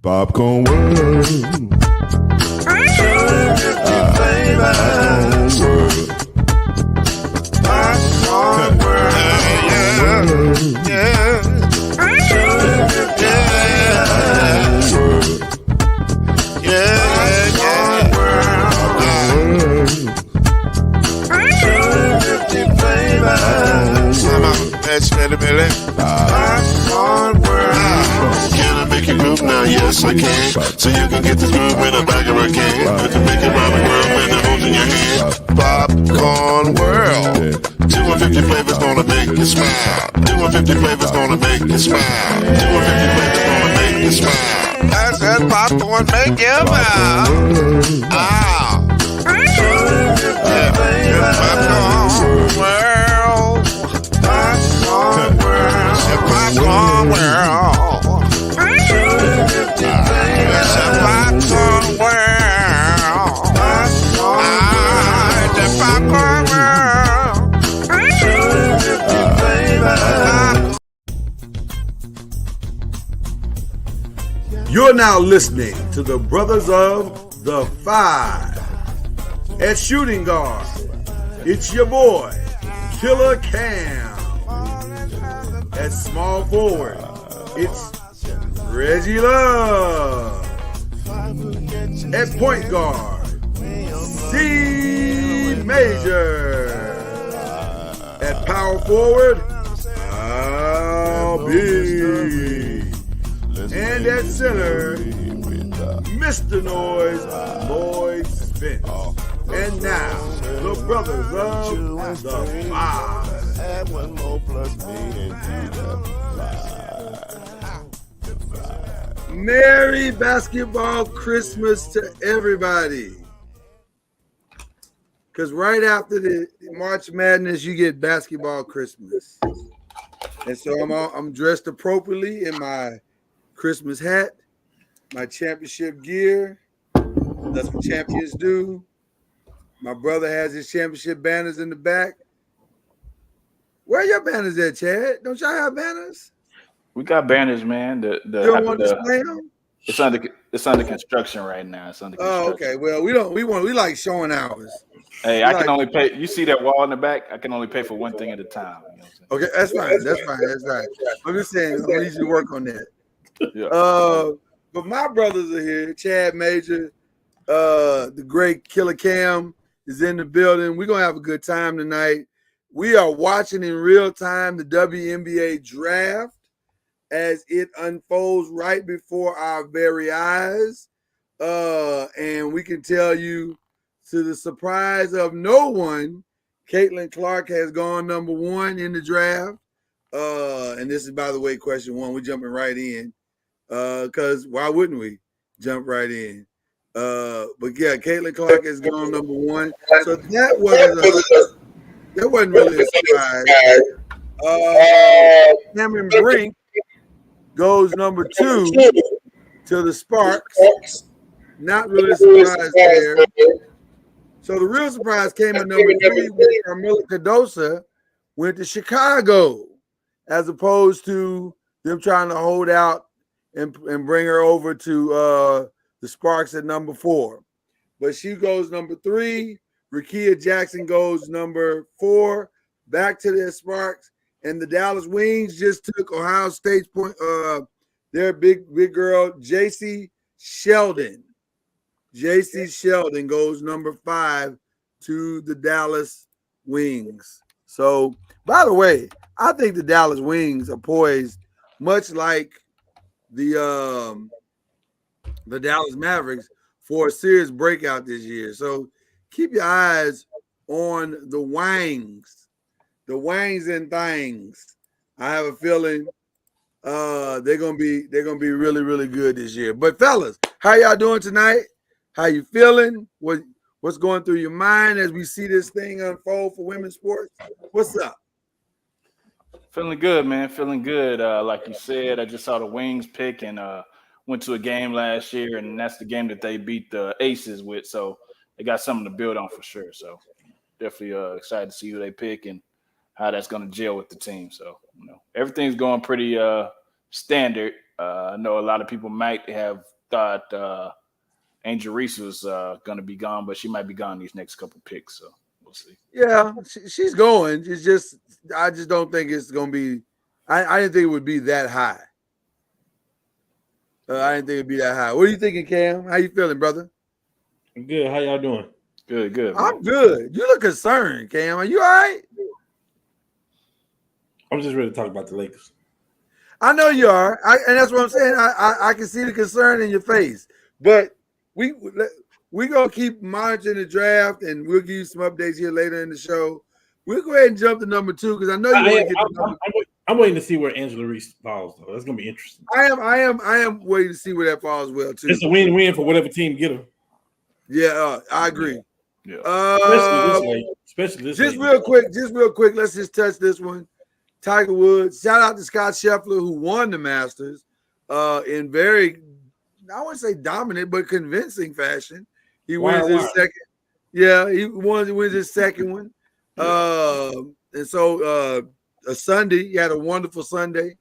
Popcorn world. Popcorn world. Yeah. Can I make you move now? Yes, I can. So you can get this move in the back of a can. I can make it round the world when the holes in your hand. Popcorn world. 250 flavors gonna make you smile. 250 flavors gonna make you smile. 250 flavors gonna make you smile. I said popcorn make you smile. Ah. Popcorn world. Popcorn world. Popcorn world. Popcorn world. The popcorn world. You're now listening to the Brothers of the Five. At shooting guard, it's your boy, Killer Cam. At small forward, it's Reggie Love. At point guard, C Major. At power forward, I'll be. And at center, Mr. Noise, Lloyd Spence. And now, the Brothers of the Five. Add one more plus me into the five. Merry basketball Christmas to everybody. Because right after the March Madness, you get basketball Christmas. And so I'm dressed appropriately in my Christmas hat, my championship gear. That's what champions do. My brother has his championship banners in the back. Where are your banners at, Chad? Don't y'all have banners? We got banners, man. You don't want to display them? It's under construction right now. It's under construction. Oh, okay. Well, we like showing ours. Hey, I can only pay. You see that wall in the back? I can only pay for one thing at a time. You know okay, that's fine. That's right. I'm just saying, I need you to work on that. Yeah. But my brothers are here. Chad Major, the great Killer Cam is in the building. We're gonna have a good time tonight. We are watching in real time the WNBA draft as it unfolds right before our very eyes. And we can tell you, to the surprise of no one, Caitlin Clark has gone number one in the draft. And this is, by the way, question one. We're jumping right in. Because why wouldn't we jump right in? But yeah, Caitlin Clark has gone number one. So that wasn't really a surprise. Cameron Brink goes number two to the Sparks. Not really a surprise there. So the real surprise came at number three, where Carmela Cardosa went to Chicago, as opposed to them trying to hold out and bring her over to the Sparks at number four. But she goes number three. Rickea Jackson goes number four, back to the Sparks. And the Dallas Wings just took Ohio State's their big girl, J.C. Sheldon. J.C. Sheldon goes number five to the Dallas Wings. So, by the way, I think the Dallas Wings are poised, much like the Dallas Mavericks, for a serious breakout this year. So keep your eyes on the Wangs and things. I have a feeling they're gonna be really, really good this year. But fellas, how y'all doing tonight? How you feeling? What's going through your mind as we see this thing unfold for women's sports? What's up? Feeling good, man. Feeling good. Like you said, I just saw the Wings pick and went to a game last year, and that's the game that they beat the Aces with. So they got something to build on for sure. So definitely excited to see who they pick and how that's going to gel with the team. So, everything's going pretty standard. I know a lot of people might have thought Angel Reese was going to be gone, but she might be gone these next couple picks. So we'll see. Yeah, she's going. It's just I just don't think it's going to be. I didn't think it would be that high. I didn't think it'd be that high. What are you thinking, Cam? How you feeling, brother? I'm good. How y'all doing? Good. Man. I'm good. You look concerned, Cam. Are you all right? I'm just ready to talk about the Lakers. I know you are, and that's what I'm saying. I can see the concern in your face, but we gonna keep monitoring the draft, and we'll give you some updates here later in the show. We'll go ahead and jump to number 2 because I know you want to get to number. I'm waiting to see where Angela Reese falls, though. That's gonna be interesting. I am waiting to see where that falls well too. It's a win-win for whatever team get her. Yeah, I agree. Yeah. Especially this just late. real quick. Let's just touch this one. Tiger Woods. Shout out to Scott Scheffler who won the Masters in very, I wouldn't say dominant, but convincing fashion. He wins his second. Yeah, he wins his second one. And so a Sunday, he had a wonderful Sunday,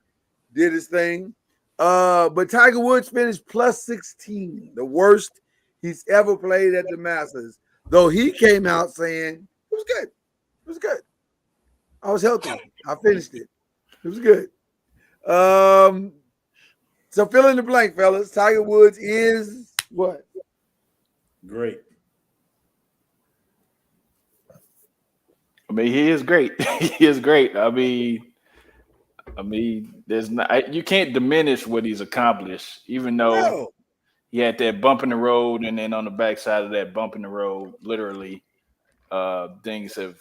did his thing. But Tiger Woods finished plus 16, the worst he's ever played at the Masters. Though he came out saying it was good. It was good. I was healthy. I finished it. It was good. So fill in the blank, fellas. Tiger Woods is what? Great. I mean, he is great. He is great. I mean, there's not, you can't diminish what he's accomplished, even though he had that bump in the road, and then on the backside of that bump in the road, literally, things have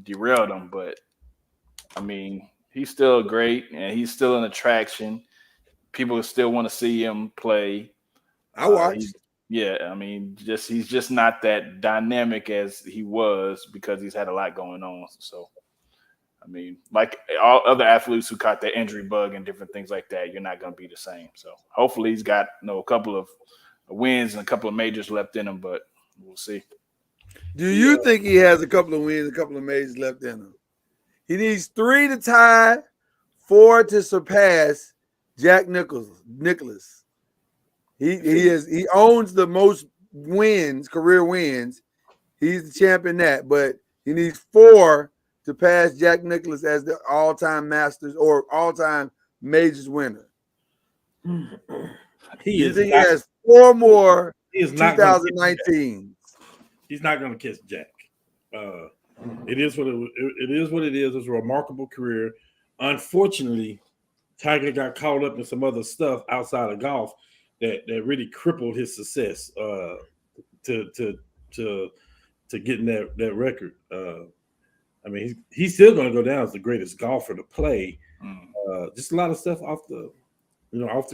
derailed him. But I mean, he's still great, and he's still an attraction. People still want to see him play. I watched. Yeah, I mean, he's just not that dynamic as he was because he's had a lot going on. So, I mean, like all other athletes who caught that injury bug and different things like that, you're not going to be the same. So, hopefully, he's got a couple of wins and a couple of majors left in him, but we'll see. Do you think he has a couple of wins, a couple of majors left in him? He needs 3 to tie, 4 to surpass Jack Nicklaus. He owns the most wins, career wins. He's the champion that, but he needs 4 to pass Jack Nicklaus as the all-time Masters or all-time majors winner. He has 4 more. He is 2019. He's not going to kiss Jack. It is what it is. It's a remarkable career. Unfortunately, Tiger got caught up in some other stuff outside of golf that really crippled his success to getting that record. I mean, he's still going to go down as the greatest golfer to play. Just a lot of stuff off the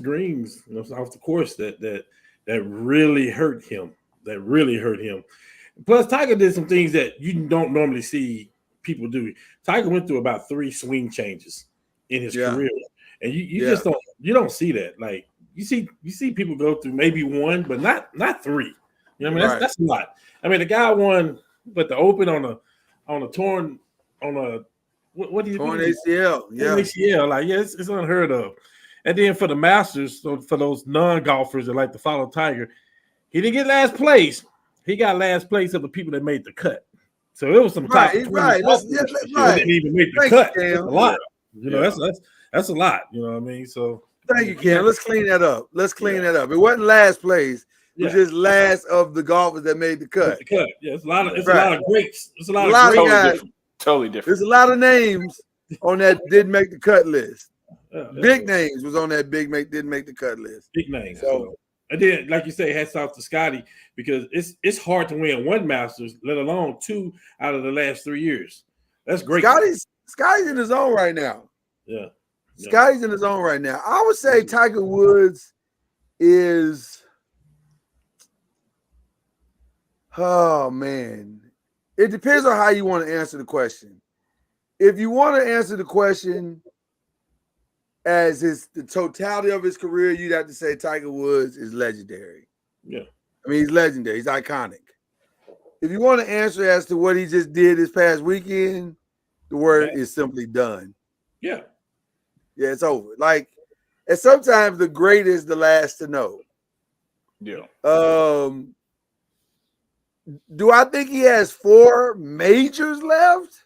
greens, off the course that really hurt him. Plus, Tiger did some things that you don't normally see people do. Tiger went through about 3 swing changes in his career, and you just don't see that. Like you see people go through maybe 1, but not 3. You know what I mean? That's a lot. I mean, the guy won, but the Open on a torn what do you torn ACL? Yeah, ACL. Like it's unheard of. And then for the Masters, so for those non-golfers that like to follow Tiger, he didn't get last place. He got last place of the people that made the cut. So it was some top 20 that didn't even make the cut. That's a lot. That's a lot. You know what I mean? So thank you, Ken. Let's clean that up. It wasn't last place. It was just last of the golfers that made the cut. Yeah, it's a lot of greats. It's a lot of guys. Totally different. There's a lot of names on that didn't make the cut list. Big names was on that didn't make the cut list. Big names. So and then, like you say, hats off to Scotty because it's hard to win 1 Masters, let alone 2 out of the last 3 years. That's great. Scotty's in his own right now. Yeah. Scotty's in his own right now. I would say Tiger Woods is. Oh man, it depends on how you want to answer the question. If you want to answer the question as the totality of his career, you'd have to say Tiger Woods is legendary. Yeah. I mean, he's legendary. He's iconic. If you want to answer as to what he just did this past weekend, the word is simply done. Yeah. Yeah, it's over. Like, And sometimes the great is the last to know. Yeah. Do I think he has 4 majors left?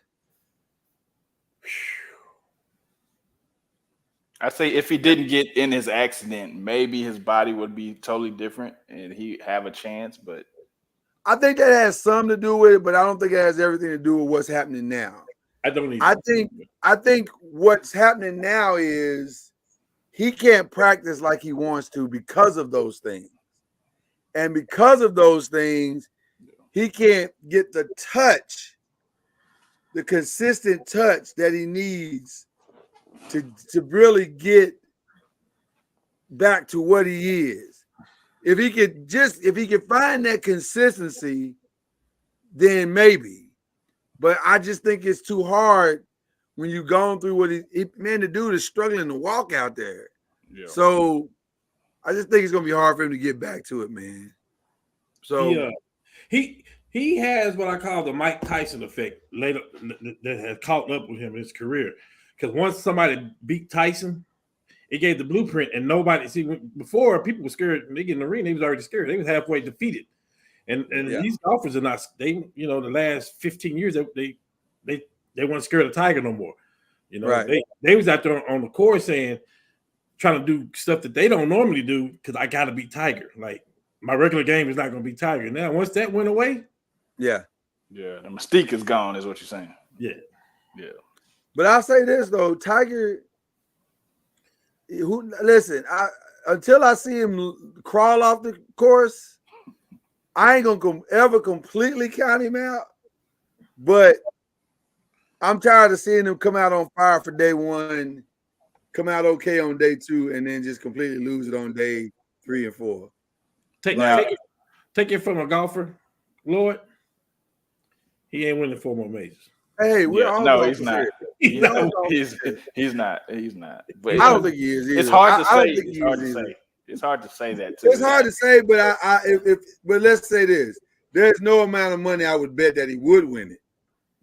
I say if he didn't get in his accident, maybe his body would be totally different and he have a chance. But I think that has something to do with it, but I don't think it has everything to do with what's happening now. I don't either. I think what's happening now is he can't practice like he wants to because of those things. And because of those things, he can't get the touch, the consistent touch that he needs to really get back to what he is. If he could find that consistency, then maybe. But I just think it's too hard when you've gone through what the dude is struggling to walk out there. yeah. So I just think it's gonna be hard for him to get back to it, man. So he has what I call the Mike Tyson effect later that has caught up with him in his career. Because once somebody beat Tyson, it gave the blueprint, and nobody before people were scared. When they get in the arena, they was already scared. They was halfway defeated. And these golfers are not. They the last 15 years they weren't scared of Tiger no more. right. They was out there on the course trying to do stuff that they don't normally do because I got to beat Tiger. Like my regular game is not going to be Tiger. Now once that went away, the mystique is gone. Is what you're saying? Yeah. But I'll say this though, Tiger. Until I see him crawl off the course, I ain't gonna ever completely count him out. But I'm tired of seeing him come out on fire for day 1, come out okay on day 2, and then just completely lose it on day 3 and 4. Take it from a golfer, Lord. He ain't winning 4 more majors. Hey, he's not. He's not. But I don't think he is either. It's hard to say. It's hard to say that too. It's hard to say, but but let's say this: there's no amount of money I would bet that he would win it.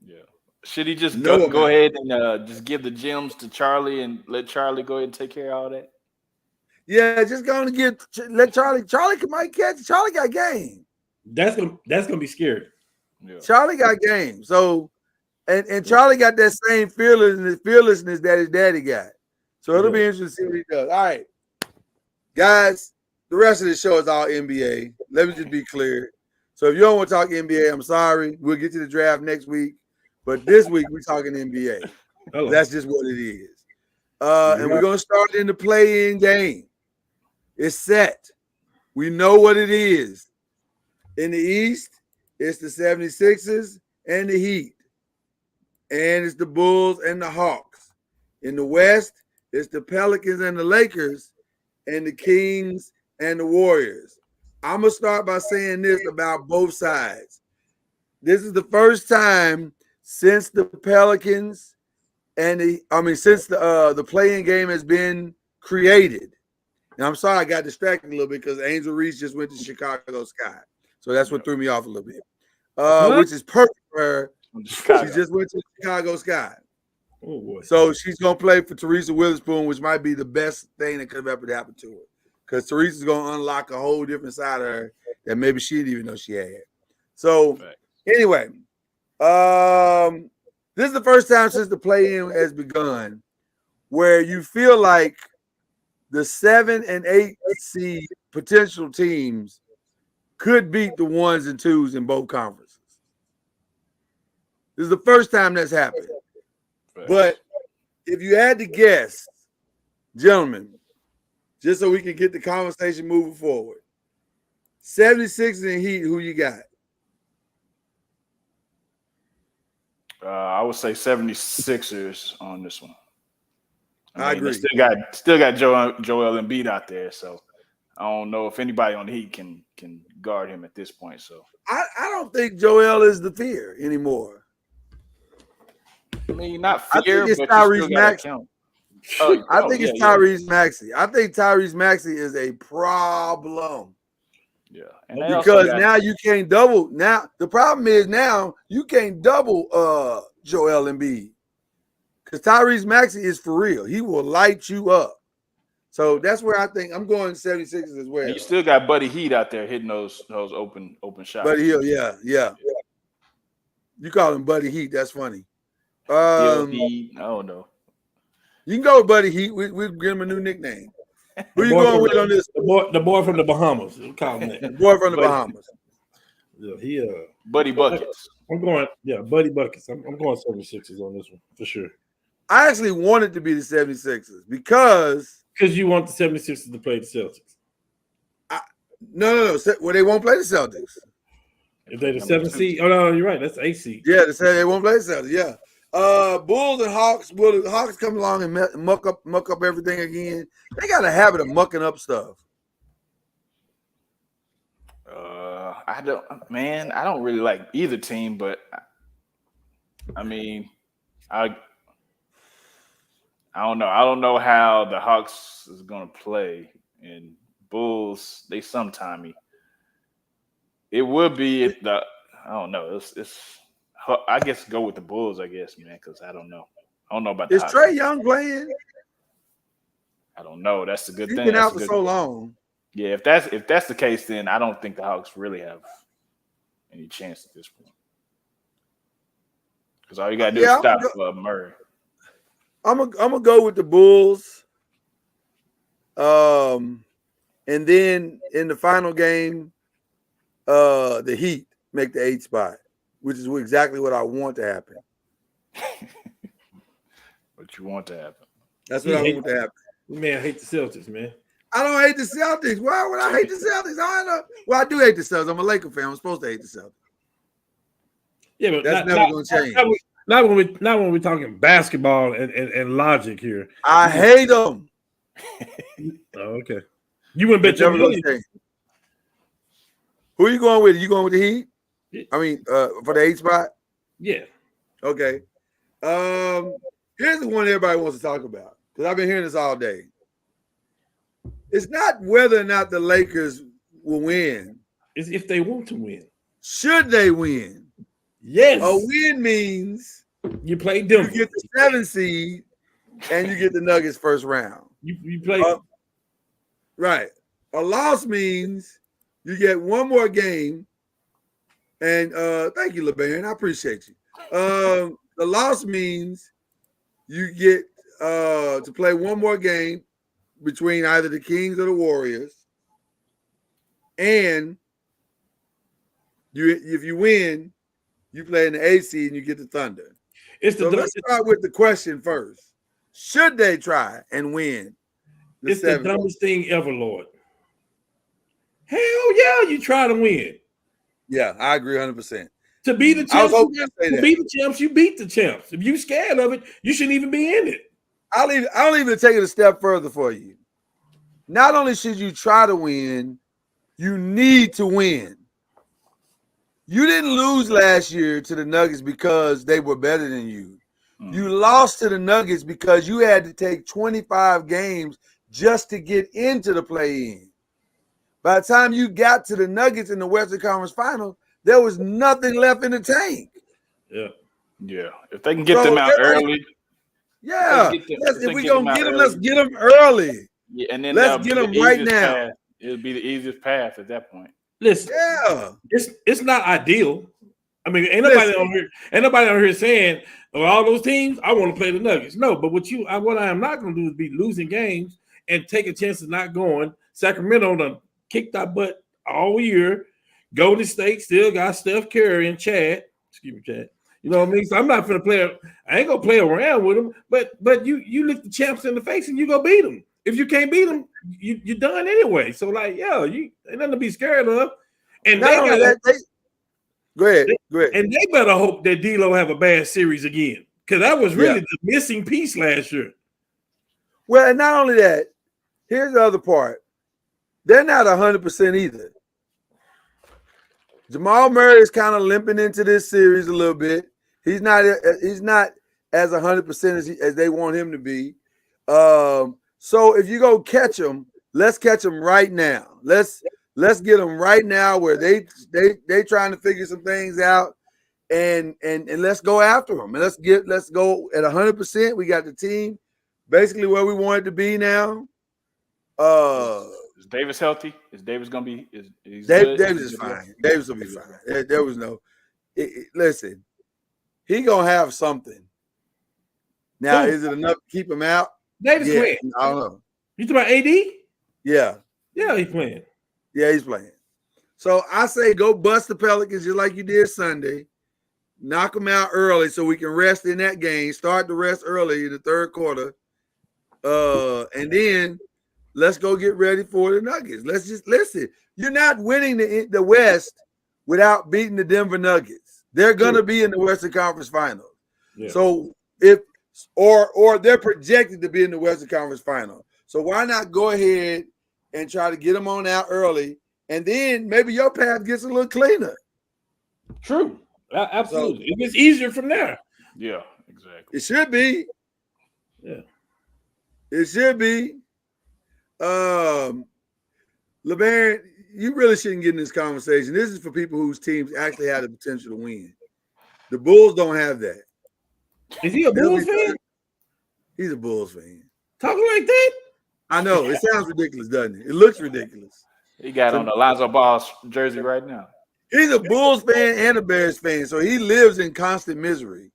Yeah. Should he just go ahead and just give the gems to Charlie and let Charlie go ahead and take care of all that? Yeah, just going to let Charlie. Charlie might catch. Charlie got game. That's gonna be scary. Yeah. Charlie got game. So, and Charlie got that same fearlessness that his daddy got. So it'll be interesting to see what he does. All right, guys. The rest of the show is all NBA. Let me just be clear. So if you don't want to talk NBA, I'm sorry. We'll get to the draft next week. But this week we're talking NBA. That's just what it is. And we're gonna start in the play-in game. It's set. We know what it is. In the East, it's the 76ers and the Heat. And it's the Bulls and the Hawks. In the West, it's the Pelicans and the Lakers and the Kings and the Warriors. I'm going to start by saying this about both sides. This is the first time since the Pelicans since the play-in game has been created. And I'm sorry I got distracted a little bit because Angel Reese just went to Chicago Sky. So that's what threw me off a little bit. Which is perfect for her. She just went to Chicago Sky. Oh boy. So she's gonna play for Teresa Witherspoon, which might be the best thing that could have ever happened to her. Because Teresa's gonna unlock a whole different side of her that maybe she didn't even know she had. So anyway, this is the first time since the play-in has begun where you feel like the 7 and 8 seed potential teams could beat the 1s and 2s in both conferences. This is the first time that's happened. But if you had to guess, gentlemen, just so we can get the conversation moving forward, 76ers and Heat, who you got? I would say 76ers on this one. I agree. Still got Joel Embiid out there, so I don't know if anybody on the Heat can guard him at this point. So I don't think Joel is the fear anymore. I mean, not fear, I think it's but Tyrese Maxey. I think it's Tyrese. Tyrese Maxey. I think Tyrese Maxey is a problem. Yeah, and because now you can't double. Now the problem is now you can't double Joel Embiid because Tyrese Maxey is for real. He will light you up. So that's where I think I'm going 76ers as well. And you still got Buddy Heat out there hitting those open shots. Buddy Hield, yeah. You call him Buddy Heat. That's funny. Heat. Oh no. You can go with Buddy Heat. We'll give him a new nickname. Who you going with on this? The boy from the Bahamas. We call him that. The boy from the Bahamas. Yeah, Buddy Buckets. I'm going, Buddy Buckets. I'm going 76ers on this one for sure. I actually wanted to be the 76ers because you want the 76ers to play the Celtics. No. Well, they won't play the Celtics. If they're the 7th seed, oh no, you're right. That's the 8th seed. Yeah, they won't play the Celtics. Yeah. Bulls and Hawks. Will the Hawks come along and muck up everything again? They got a habit of mucking up stuff. I don't really like either team, but I mean, I don't know. I don't know how the Hawks is going to play, and Bulls, they sometimey. It would be I don't know. It's I guess go with the Bulls, I guess, man, because I don't know. I don't know about Is Trae Young playing? I don't know. That's a good thing. He's been out for so long. Yeah, if that's the case, then I don't think the Hawks really have any chance at this point. Because all you gotta do is stop Murray. I'm gonna go with the Bulls. And then in the final game, the Heat make the 8th spot, which is exactly what I want to happen. What you want to happen? That's what I want to happen. Man, I hate the Celtics, man. I don't hate the Celtics. Why would I hate the Celtics? I don't know. Well, I do hate the Celtics. I'm a Laker fan. I'm supposed to hate the Celtics. Yeah, but that's never going to change. Not when we're talking basketball and logic here. I hate them. Oh, okay. You wouldn't bet your money. Who are you going with? You going with the Heat? Yeah. I mean, for the 8th spot? Yeah. Okay. Here's the one everybody wants to talk about because I've been hearing this all day. It's not whether or not the Lakers will win. It's if they want to win. Should they win? Yes. A win means you play Denver. You get the 7th seed and you get the Nuggets first round. You play right. A loss means you get one more game. And thank you, LeBaron. I appreciate you. The loss means you get to play one more game between either the Kings or the Warriors. And if you win, you play in the 8th seed and you get the Thunder. Let's start with the question first. Should they try and win? It's the dumbest thing ever, Lord. Hell yeah, you try to win. Yeah, I agree 100%. To be the champs, you beat the champs. If you're scared of it, you shouldn't even be in it. I'll even take it a step further for you. Not only should you try to win, you need to win. You didn't lose last year to the Nuggets because they were better than you. You lost to the Nuggets because you had to take 25 games just to get into the play-in. By the time you got to the Nuggets in the Western Conference Finals, there was nothing left in the tank. Yeah. If they can get them out early. Yeah. If we're going to get them, let's get them early. Yeah, and then let's get them right now. It would be the easiest path at that point. Listen, it's not ideal. I mean, ain't nobody on here saying, of all those teams, I want to play the Nuggets. No, but what I am not going to do is be losing games and take a chance of not going. Sacramento done kicked our butt all year. Golden State still got Steph Curry and Chad. Excuse me, Chad. You know what I mean? So I'm not going to play. I ain't going to play around with them. But you look the champs in the face and you go beat them. If you can't beat them, you're done anyway. So you ain't nothing to be scared of. And go ahead. And they better hope that D'Lo have a bad series again, because that was really the missing piece last year. Well, and not only that, here's the other part. They're not 100% either. Jamal Murray is kind of limping into this series a little bit. He's not as 100% as they want him to be. So if you go catch him, let's catch him right now. Let's get them right now where they trying to figure some things out, and let's go after them. And let's go at 100%. We got the team basically where we want it to be now. Is Davis healthy? Is Davis gonna be? Is Davis is fine. Davis will be fine. There was no. Listen, he gonna have something. Now, is it enough to keep him out? Davis playing. I don't know. You talking about AD? Yeah. Yeah, he's playing. Yeah, he's playing. So I say go bust the Pelicans just like you did Sunday. Knock them out early so we can rest in that game. Start the rest early in the third quarter. And then let's go get ready for the Nuggets. Let's just listen. You're not winning the West without beating the Denver Nuggets. They're gonna be in the Western Conference Finals. Yeah. So or they're projected to be in the Western Conference Final. So why not go ahead and try to get them on out early, and then maybe your path gets a little cleaner. True, absolutely. It gets easier from there. Yeah, exactly. It should be. Yeah, it should be. LeBaron, you really shouldn't get in this conversation. This is for people whose teams actually have the potential to win. The Bulls don't have that. Is he a Bulls fan? He's a Bulls fan. Talking like that? I know. It sounds ridiculous, doesn't it? It looks ridiculous. He got on the Lonzo Ball jersey right now. He's a Bulls fan and a Bears fan, so he lives in constant misery.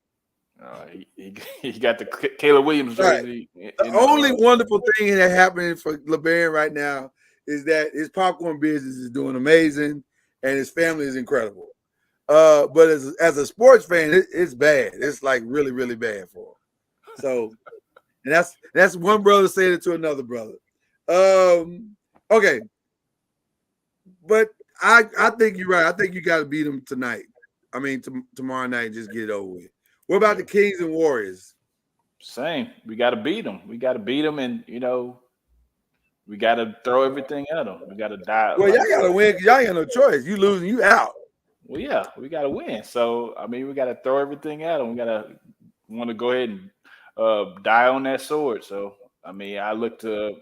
He got the Caleb Williams jersey. Right. The only wonderful thing that happening for LeBaron right now is that his popcorn business is doing amazing and his family is incredible. But as a sports fan, it's bad. It's like really, really bad for him. So, and that's one brother saying it to another brother. Okay, but I think you're right. I think you got to beat them tonight. I mean, tomorrow night, and just get it over with. What about the Kings and Warriors? Same. We got to beat them. We got to beat them, and we got to throw everything at them. We got to die. Well, y'all got to win because y'all ain't got no choice. You losing, you out. Well, yeah, we got to win. So, I mean, we got to throw everything at them. We got to want to go ahead and die on that sword. So, I mean, I look to,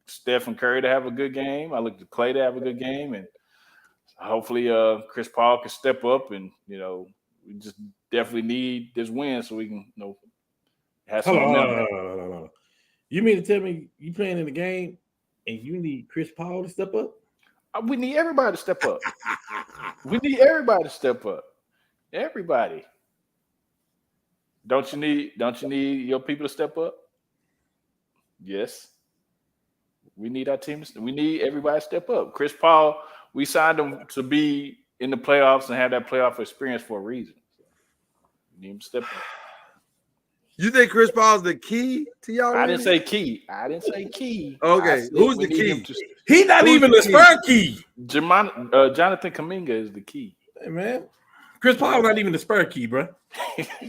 Steph and Curry to have a good game. I look to Klay to have a good game. And hopefully Chris Paul can step up. And, we just definitely need this win so we can, have some momentum. You mean to tell me you playing in the game and you need Chris Paul to step up? We need everybody to step up. We need everybody to step up. Everybody. Don't you need your people to step up? Yes. We need our teams. We need everybody to step up. Chris Paul, we signed him to be in the playoffs and have that playoff experience for a reason. So we need him to step up. You think Chris Paul's the key to y'all? I didn't say key. Okay, who's the key? He's not even the spur key. Jonathan Kuminga is the key. Hey, man. Chris Paul not even the spur key, bro.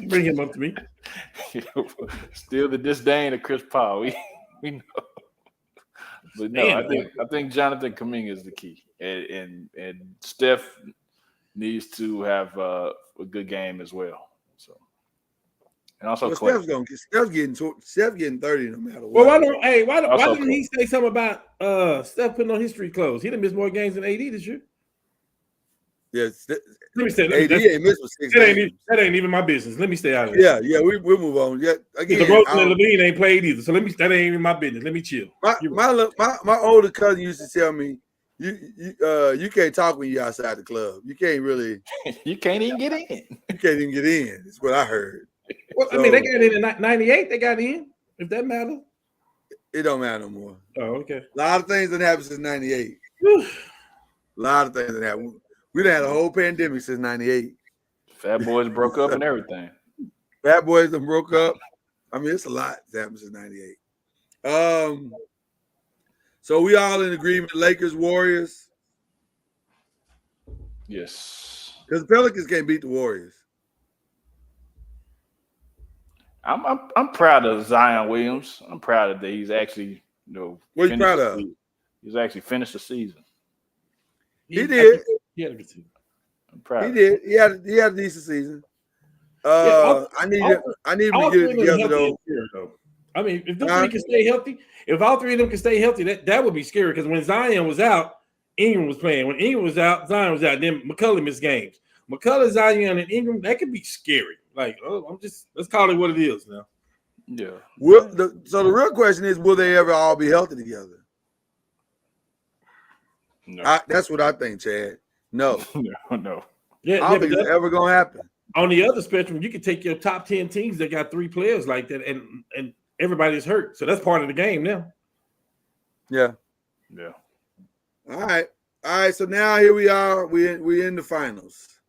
Bring him up to me. Still the disdain of Chris Paul. We know. But no, I think Jonathan Kuminga is the key. And Steph needs to have a good game as well. So. And also, Steph's getting 30 no matter what. Well, why didn't he say something about Steph putting on his street clothes? He didn't miss more games than AD this year. Yes, let me say AD ain't missed with 6 games. That ain't even my business. Let me stay out of it. Yeah, we'll move on. Yeah, again, the Rosen and Levine ain't played either, so that ain't even my business. Let me chill. My older cousin used to tell me, you can't talk when you're outside the club. You can't really. You can't even get in. You can't even get in. That's what I heard. Well, I mean, they got in 98. They got in. If that matters, it don't matter no more. Oh, okay. A lot of things that happened since 98. A lot of things that happened. We done had a whole pandemic since 98. Fat Boys broke up and everything. Fat Boys done broke up. I mean, it's a lot that happened since 98. So we all in agreement, Lakers, Warriors? Yes. Because the Pelicans can't beat the Warriors. I'm proud of Zion Williams. I'm proud of that he's actually, what are you proud of? He's actually finished the season. He did. I'm proud. He did. He had a decent season. I need him to get it together though. I mean, if those three can stay healthy, if all three of them can stay healthy, that would be scary. Because when Zion was out, Ingram was playing. When Ingram was out, Zion was out. Then McCullough missed games. McCullough, Zion, and Ingram, that could be scary. Like, let's call it what it is now. Yeah. So the real question is, will they ever all be healthy together? No. That's what I think, Chad. No. No. Yeah, I don't think it's ever going to happen. On the other spectrum, you can take your top 10 teams that got 3 players like that, and everybody's hurt. So that's part of the game now. Yeah. Yeah. All right. So now here we are. We in the finals,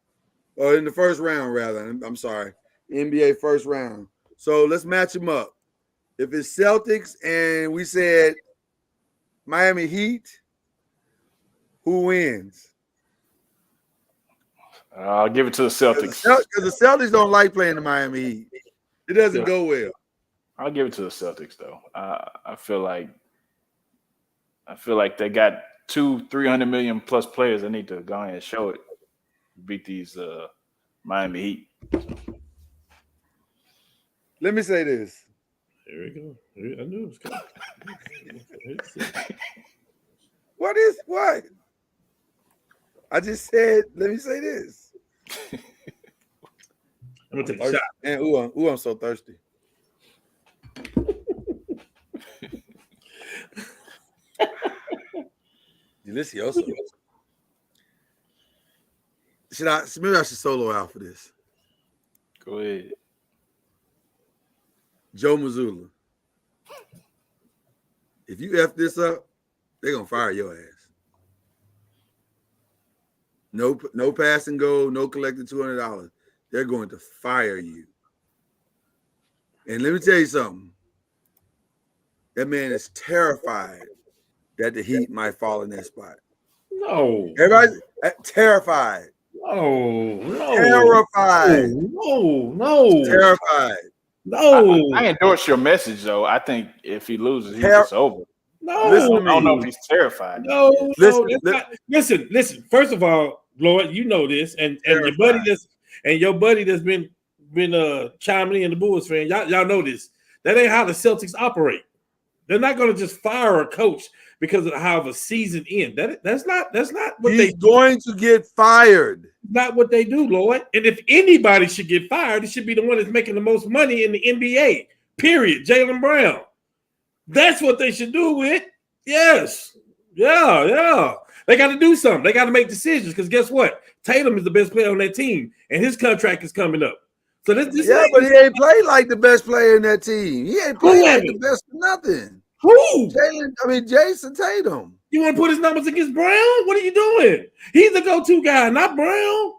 or in the first round rather. I'm sorry, NBA first round. So let's match them up. If it's Celtics and we said Miami Heat, who wins? I'll give it to the Celtics. Because the Celtics don't like playing the Miami Heat. It doesn't go well. I'll give it to the Celtics though. I feel like they got 200-300 million plus players. They need to go ahead and show it. Beat these Miami Heat. Let me say this. Here we go. I knew it was coming. What? I just said, let me say this. I'm gonna take a shot. And I'm so thirsty. Delicioso. Maybe I should solo out for this. Go ahead. Joe Mazzulla. If you F this up, they're gonna fire your ass. No pass and go, no collecting $200. They're going to fire you. And let me tell you something. That man is terrified that the Heat might fall in that spot. No. Everybody's terrified. No. Terrified. No. Terrified. No. I endorse your message though. I think if he loses, he's just over. No. Listen, I don't know if he's terrified. No. Listen. First of all, Lloyd, you know this, and your buddy that's been chiming in, the Bulls fan, y'all know this. That ain't how the Celtics operate. They're not going to just fire a coach because of how the season ends. That's not what He's going to get fired. Not what they do, Lloyd. And if anybody should get fired, it should be the one that's making the most money in the NBA. Period. Jaylen Brown. That's what they should do with. Yes. Yeah. They got to do something. They got to make decisions because guess what? Tatum is the best player on that team, and his contract is coming up. So this but he ain't played like the best player in that team. He ain't played like the best for nothing. Who? Jason Tatum. You want to put his numbers against Brown? What are you doing? He's the go-to guy, not Brown.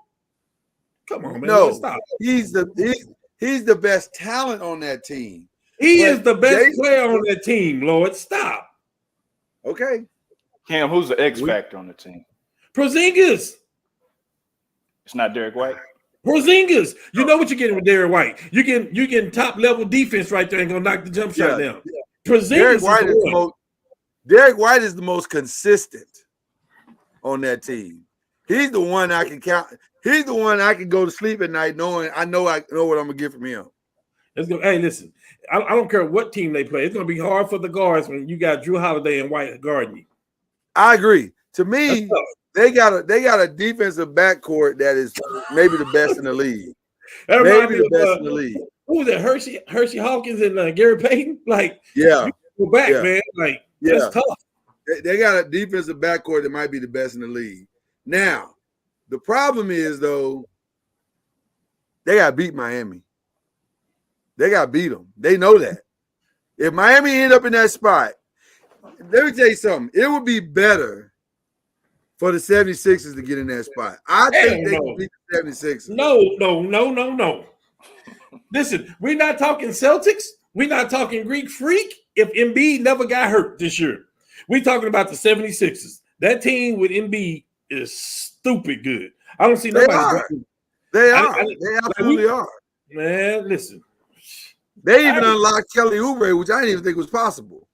Come on, man. No, stop. He's the best talent on that team. He is the best player on that team, Lord. Stop. Okay. Cam, who's the X factor on the team? Porzingis. It's not Derek White. Porzingis. You know what you're getting with Derek White. You getting top level defense right there and gonna knock the jump shot down. Porzingis Derek White is the most consistent on that team. He's the one I can count. He's the one I can go to sleep at night knowing I know what I'm gonna get from him. Let's go. Hey, listen. I don't care what team they play. It's gonna be hard for the guards when you got Drew Holiday and White guarding you. I agree. To me, they got a defensive backcourt that is maybe the best in the league. Maybe the best in the league. Who was it? Hershey Hawkins and Gary Payton? Go back, man. That's tough. They got a defensive backcourt that might be the best in the league. Now, the problem is though, they got to beat Miami. They got to beat them. They know that. If Miami end up in that spot, let me tell you something. It would be better for the 76ers to get in that spot. I think they can beat the 76ers. No. Listen, we're not talking Celtics. We're not talking Greek Freak if Embiid never got hurt this year. We're talking about the 76ers. That team with Embiid is stupid good. I don't see nobody. They absolutely are. Man, listen. They even unlocked Kelly Oubre, which I didn't even think was possible.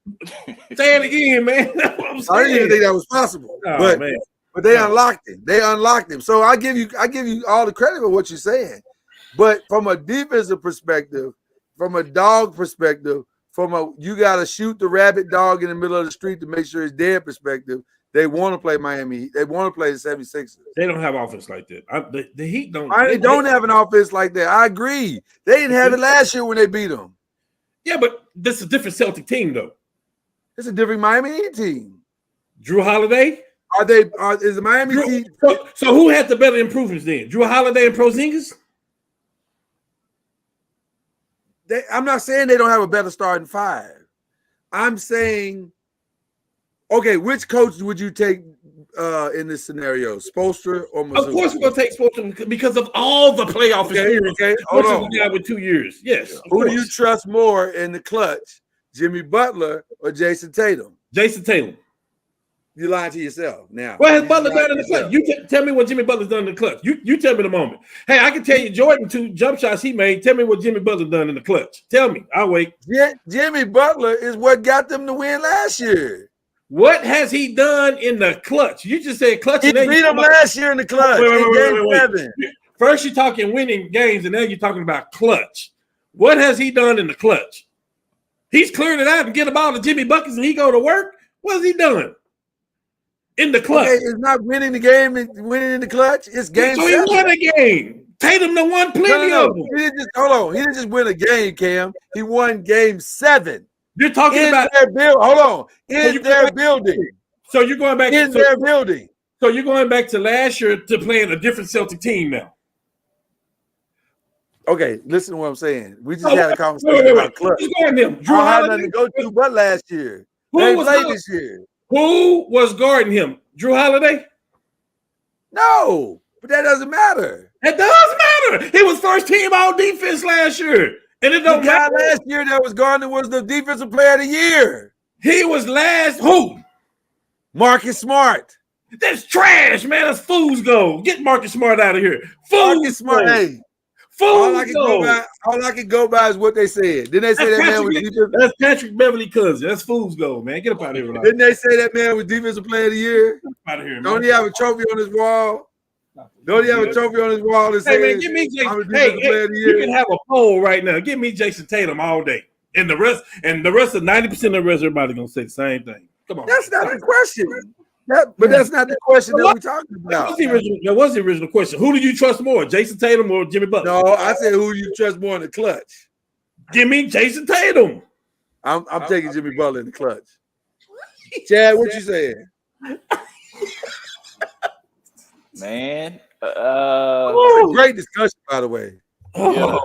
Say it again, man. That's what I'm saying. I didn't even think that was possible. But they unlocked him. They unlocked him. So I give you all the credit for what you're saying. But from a defensive perspective, from a dog perspective, you got to shoot the rabbit dog in the middle of the street to make sure it's dead perspective, they want to play Miami. They want to play the 76ers. They don't have offense like that. The Heat don't. They don't have an offense like that. I agree. They didn't have it last year when they beat them. Yeah, but this is a different Celtic team, though. It's a different Miami Heat team. Drew Holiday? Is the Miami Heat? So who had the better improvements then? Drew Holiday and Porzingis? I'm not saying they don't have a better starting five. I'm saying, okay, which coach would you take in this scenario, Spoelstra or Mazzulla? Of course, we're gonna take Spoelstra because of all the playoff experience. Okay, hold on. The guy with 2 years. Yes. Who do you trust more in the clutch, Jimmy Butler or Jason Tatum? Jason Tatum. You lying to yourself now. What has Butler done in the clutch? You tell me what Jimmy Butler's done in the clutch. You tell me in a moment. Hey, I can tell you Jordan 2 jump shots he made. Tell me what Jimmy Butler done in the clutch. Tell me. I'll wait. Jimmy Butler is what got them to win last year. What has he done in the clutch? You just said clutch. He beat them last year in the clutch. Wait. First you're talking winning games, and now you're talking about clutch. What has he done in the clutch? He's clearing it out and get the ball to Jimmy Buckets and he go to work. What has he done? In the clutch. Okay, it's not winning the game and winning in the clutch. It's game. So he won a game. Tatum done won plenty of them. He didn't just win a game, Cam. He won game 7. You're talking about their building. Their building. So you're going back in their building. So you're going back to last year to playing a different Celtic team now. Okay, listen to what I'm saying. We just had a conversation about clutch. Drew had nothing to go to but last year. They played this year. Who was guarding him? Drew Holiday? No, but that doesn't matter. It does matter. He was first team all defense last year. And it don't matter. The guy last year that was guarding was the defensive player of the year. He was last who? Marcus Smart. That's trash, man. That's fool's gold. Get Marcus Smart out of here. Marcus Smart. Hey, all I can go by is what they said. Didn't they say that man was defensive? That's Patrick Beverly cousin. That's fool's gold, man. Get up out of here. Didn't they say that man was defensive player of the year? Get out of here, man. Don't he have a trophy on his wall? Don't he have a trophy on his wall that says, man, give me Jason. You can have a poll right now. Give me Jason Tatum all day. And the rest of 90% of the rest, everybody gonna say the same thing. Come on. That's not the question. That's not the question that we're talking about. That was the original question. Who do you trust more, Jason Tatum or Jimmy Butler? No, I said who do you trust more in the clutch? Give me Jason Tatum. I'm taking Jimmy Butler in the clutch. Chad, what you saying? Man, great discussion, by the way. Yeah,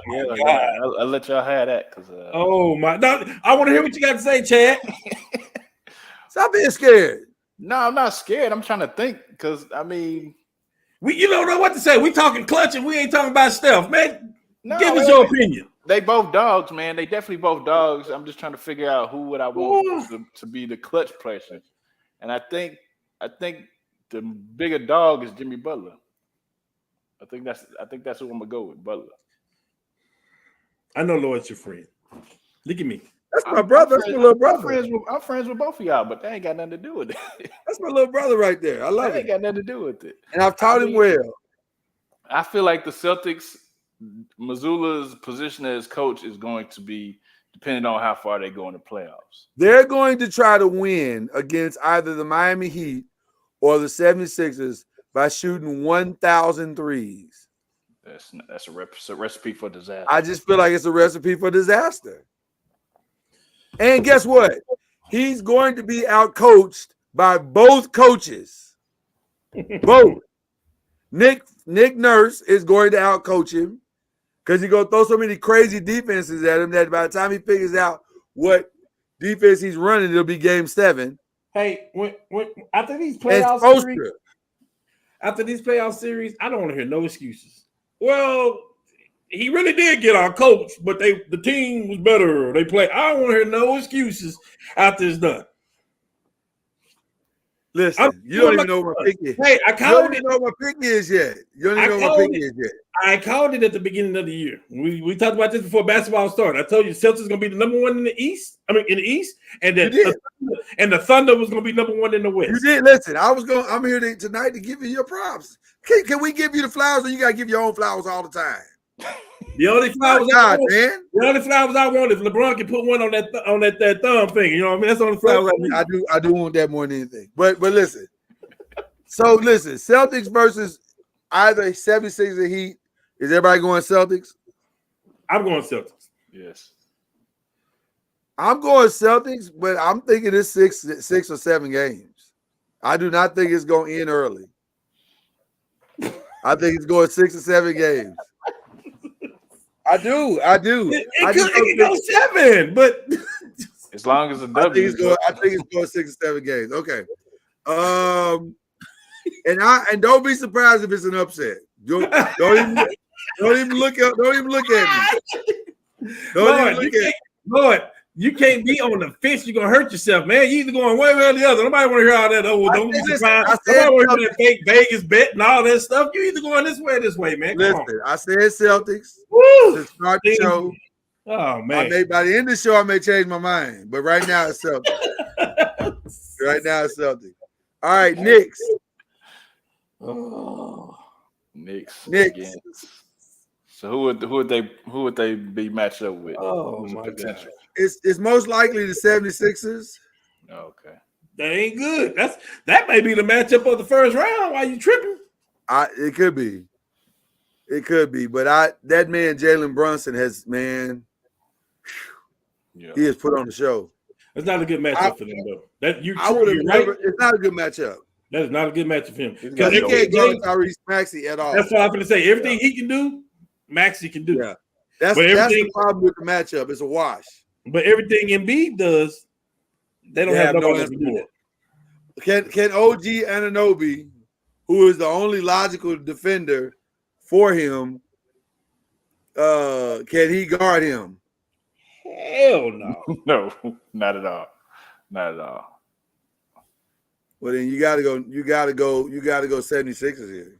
I'll let y'all have that. Oh my! Now, I want to hear what you got to say, Chad. Stop being scared. No, I'm not scared. I'm trying to think because I mean, you don't know what to say. We talking clutch and we ain't talking about Steph, man. Give us your opinion. They both dogs, man. They definitely both dogs. I'm just trying to figure out who would I want to be the clutch person, and I think the bigger dog is Jimmy Butler. I think that's who I'm gonna go with, Butler. I know Lloyd's your friend. Look at me. That's my brother. That's my little brother. I'm friends with both of y'all, but they ain't got nothing to do with it. That's my little brother right there. I love it. Ain't got nothing to do with it. And I've taught him well. I feel like the Celtics, Mazzulla's position as coach is going to be depending on how far they go in the playoffs. They're going to try to win against either the Miami Heat or the 76ers by shooting 1,000 threes. That's a recipe for disaster. I just feel like it's a recipe for disaster. And guess what? He's going to be outcoached by both coaches. Both. Nick Nurse is going to outcoach him because he's going to throw so many crazy defenses at him that by the time he figures out what defense he's running, it'll be game 7. Hey, when after these playoff series, I don't want to hear no excuses. Well, he really did get our coach, but the team was better. They played. I don't want to hear no excuses after it's done. Listen, you don't even know what my pick is. Hey, I called it. You don't even know what my pick is yet. You don't even know what my pick is yet. I called it at the beginning of the year. We talked about this before basketball started. I told you Celtics going to be the number 1 in the East. In the East, and the Thunder was going to be number 1 in the West. You did. Listen, I'm here tonight to give you your props. Can we give you the flowers, or you got to give your own flowers all the time? The only flowers I want if LeBron can put one on that thumb finger. You know what I mean? That's the only flowers I need. I do want that more than anything. But listen. So listen, Celtics versus either 76 or Heat. Is everybody going Celtics? I'm going Celtics. Yes. I'm going Celtics, but I'm thinking it's six or 7 games. I do not think it's going to end early. I think it's going 6 or 7 games. I do. It could go 7, but as long as the I W. think it's going 6 or 7 games. Okay. And don't be surprised if it's an upset. Don't even look at me. Lord, you can't be on the fence. You're gonna hurt yourself, man. You either going one way or the other. Nobody want to hear all that. Oh, don't be surprised. Nobody want to hear that fake Vegas bet and all that stuff. You either going this way or this way, man. Come on. I said Celtics. Woo! To start the show. Oh man. By the end of the show, I may change my mind. But right now it's Celtics. All right, Knicks. Oh, Knicks. Again. So who would they be matched up with? Oh my God. It's most likely the 76ers. Okay. That ain't good. That may be the matchup of the first round. Why you tripping? It could be. But that man Jalen Brunson has he has put on the show. It's not a good matchup for them though. It's not a good matchup. That is not a good matchup for him. Because he can't guard Tyrese Maxey at all. That's what I'm going to say. Everything he can do, Maxey can do. Yeah. That's the problem with the matchup. It's a wash. But everything Embiid does, they don't have no answer for it. Can OG Anunoby, who is the only logical defender for him, can he guard him? Hell no. No, not at all. Not at all. Well, then you gotta go 76ers here.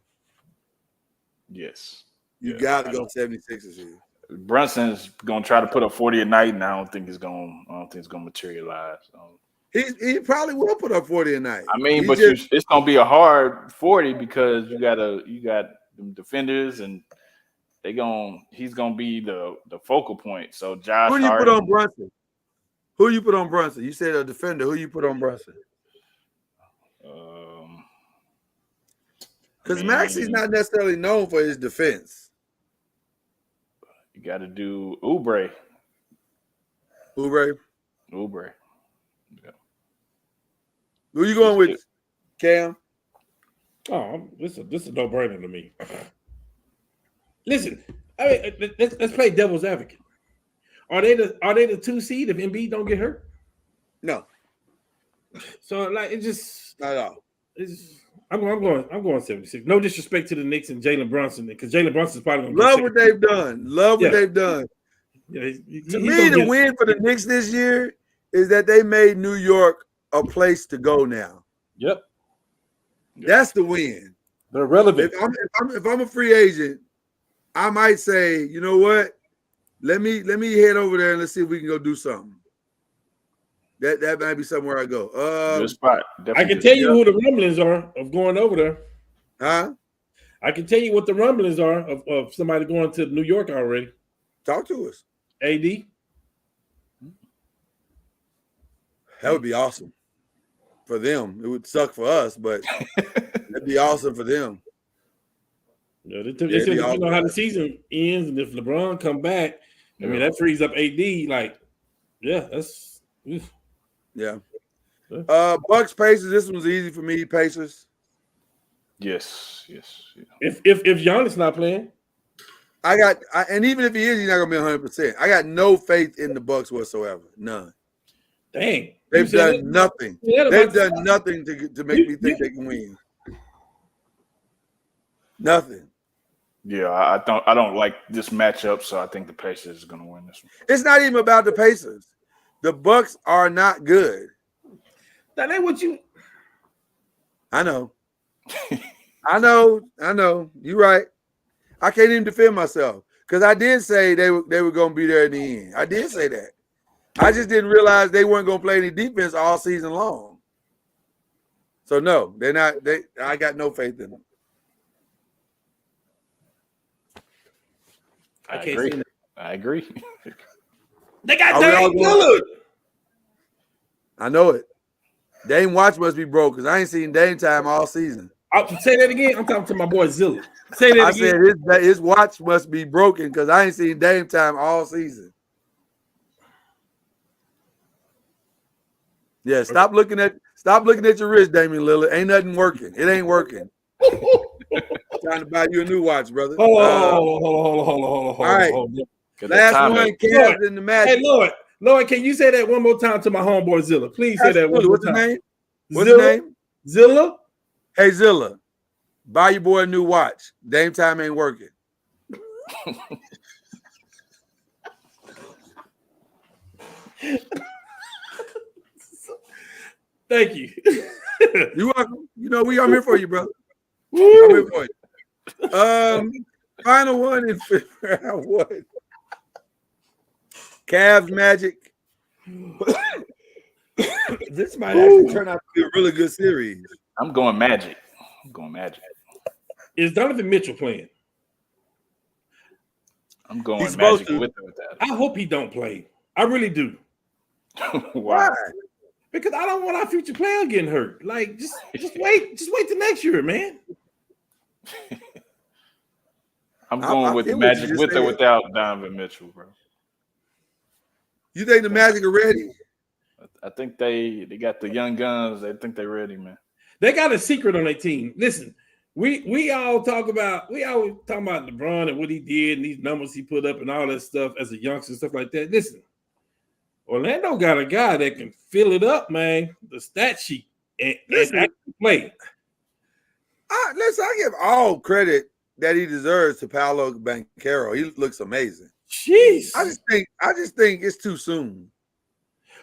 Yes. You gotta go 76ers here. Brunson's gonna try to put up 40 a night, and I don't think it's gonna materialize. He probably will put up 40 a night. I mean, it's gonna be a hard 40 because you got them defenders, and he's gonna be the focal point. So Josh, who do you put on Brunson? Who you put on Brunson? You said a defender. Who you put on Brunson? Because Maxey's not necessarily known for his defense. You got to do Oubre. Oubre. Yeah. Who you going with, Cam? Oh, this is a no-brainer to me. Listen, I mean, let's play devil's advocate. Are they the 2 seed if Embiid don't get hurt? No. So it's just not at all. I'm going 76. No disrespect to the Knicks and Jalen Brunson, because Jalen Brunson's probably going to love what they've done. Yeah, to me, the win for the Knicks this year is that they made New York a place to go now. Yep. That's the win. They're relevant. If I'm a free agent, I might say, you know what? Let me head over there and let's see if we can go do something. That might be somewhere I go. Good spot. I can tell you who the rumblings are of going over there. Huh? I can tell you what the rumblings are of somebody going to New York already. Talk to us. AD. That would be awesome for them. It would suck for us, but it'd be awesome for them. Yeah, they know how the season ends, and if LeBron come back, I mean that frees up AD. Like, yeah, that's. Yeah. Bucks Pacers. This one's easy for me. Pacers. Yes. If Giannis not playing, and even if he is, he's not gonna be 100%. I got no faith in the Bucks whatsoever. None. Dang. They've done nothing. They've done nothing to make me think they can win. Nothing. Yeah, I don't like this matchup, so I think the Pacers are gonna win this one. It's not even about the Pacers. The Bucks are not good. That ain't what you. I know. I know. You're right. I can't even defend myself because I did say they were going to be there in the end. I did say that. I just didn't realize they weren't going to play any defense all season long. So no, they're not. I got no faith in them. I agree. They got Dame Lillard. I know it. Dame watch must be broke because I ain't seen Dame time all season. I'll say that again. I'm talking to my boy Zilla. Say that again. I said his watch must be broken because I ain't seen Dame time all season. Yeah, stop looking at Stop looking at your wrist, Damian Lillard. Ain't nothing working. It ain't working. Trying to buy you a new watch, brother. Hold on. All right. Last one, Cavs in the Magic. Hey, Lord, can you say that one more time to my homeboy Zilla? Please say that one more What's time. His name? What's his name? Zilla? Hey, Zilla, buy your boy a new watch. Dame time ain't working. Thank you. You're welcome. You know, I'm here for you, brother. I'm here for you. Final one in fifth round. What? Cavs Magic. This might actually turn out to be a really good series. I'm going Magic. Is Donovan Mitchell playing? I'm going He's Magic supposed to. with or without. I hope he don't play. I really do. Why? Because I don't want our future player getting hurt. Like, just wait till next year, man. I'm going with the Magic with or without Donovan Mitchell, bro. You think the Magic are ready? I think they got the young guns. They think they're ready, man. They got a secret on their team. Listen, we always talk about LeBron and what he did and these numbers he put up and all that stuff as a youngster, stuff like that. Listen, Orlando got a guy that can fill it up, man. The stat sheet and actually play. Listen, I give all credit that he deserves to Paolo Banchero. He looks amazing. Jeez, I just think it's too soon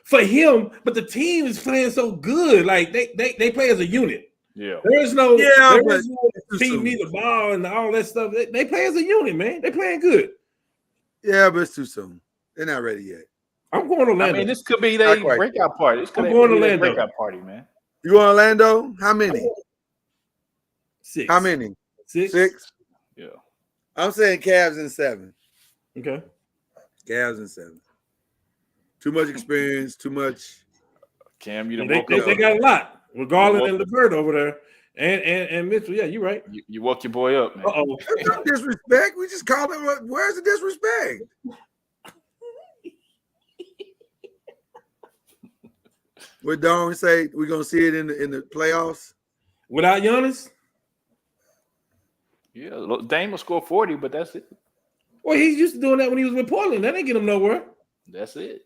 for him. But the team is playing so good. Like they play as a unit. Yeah, there's no team need the ball and all that stuff. They play as a unit, man. They playing good. Yeah, but it's too soon. They're not ready yet. I'm going to Orlando. I mean, this could be their breakout party. I'm going to Orlando. Breakout party, man. You going to Orlando? How many? 6. How many? 6. 6? Yeah. I'm saying Cavs in 7. Okay. Cavs in 7. Too much experience, too much. Cam, you they got a lot. With Garland and LeVert over there. And Mitchell. Yeah, you're right. You woke your boy up, man. Uh-oh. That's not disrespect. We just call it. Where's the disrespect? What Darwin say? We're gonna see it in the playoffs without Giannis. Yeah, Dame will score 40, but that's it. Well, he's used to doing that when he was with Portland. That didn't get him nowhere. That's it.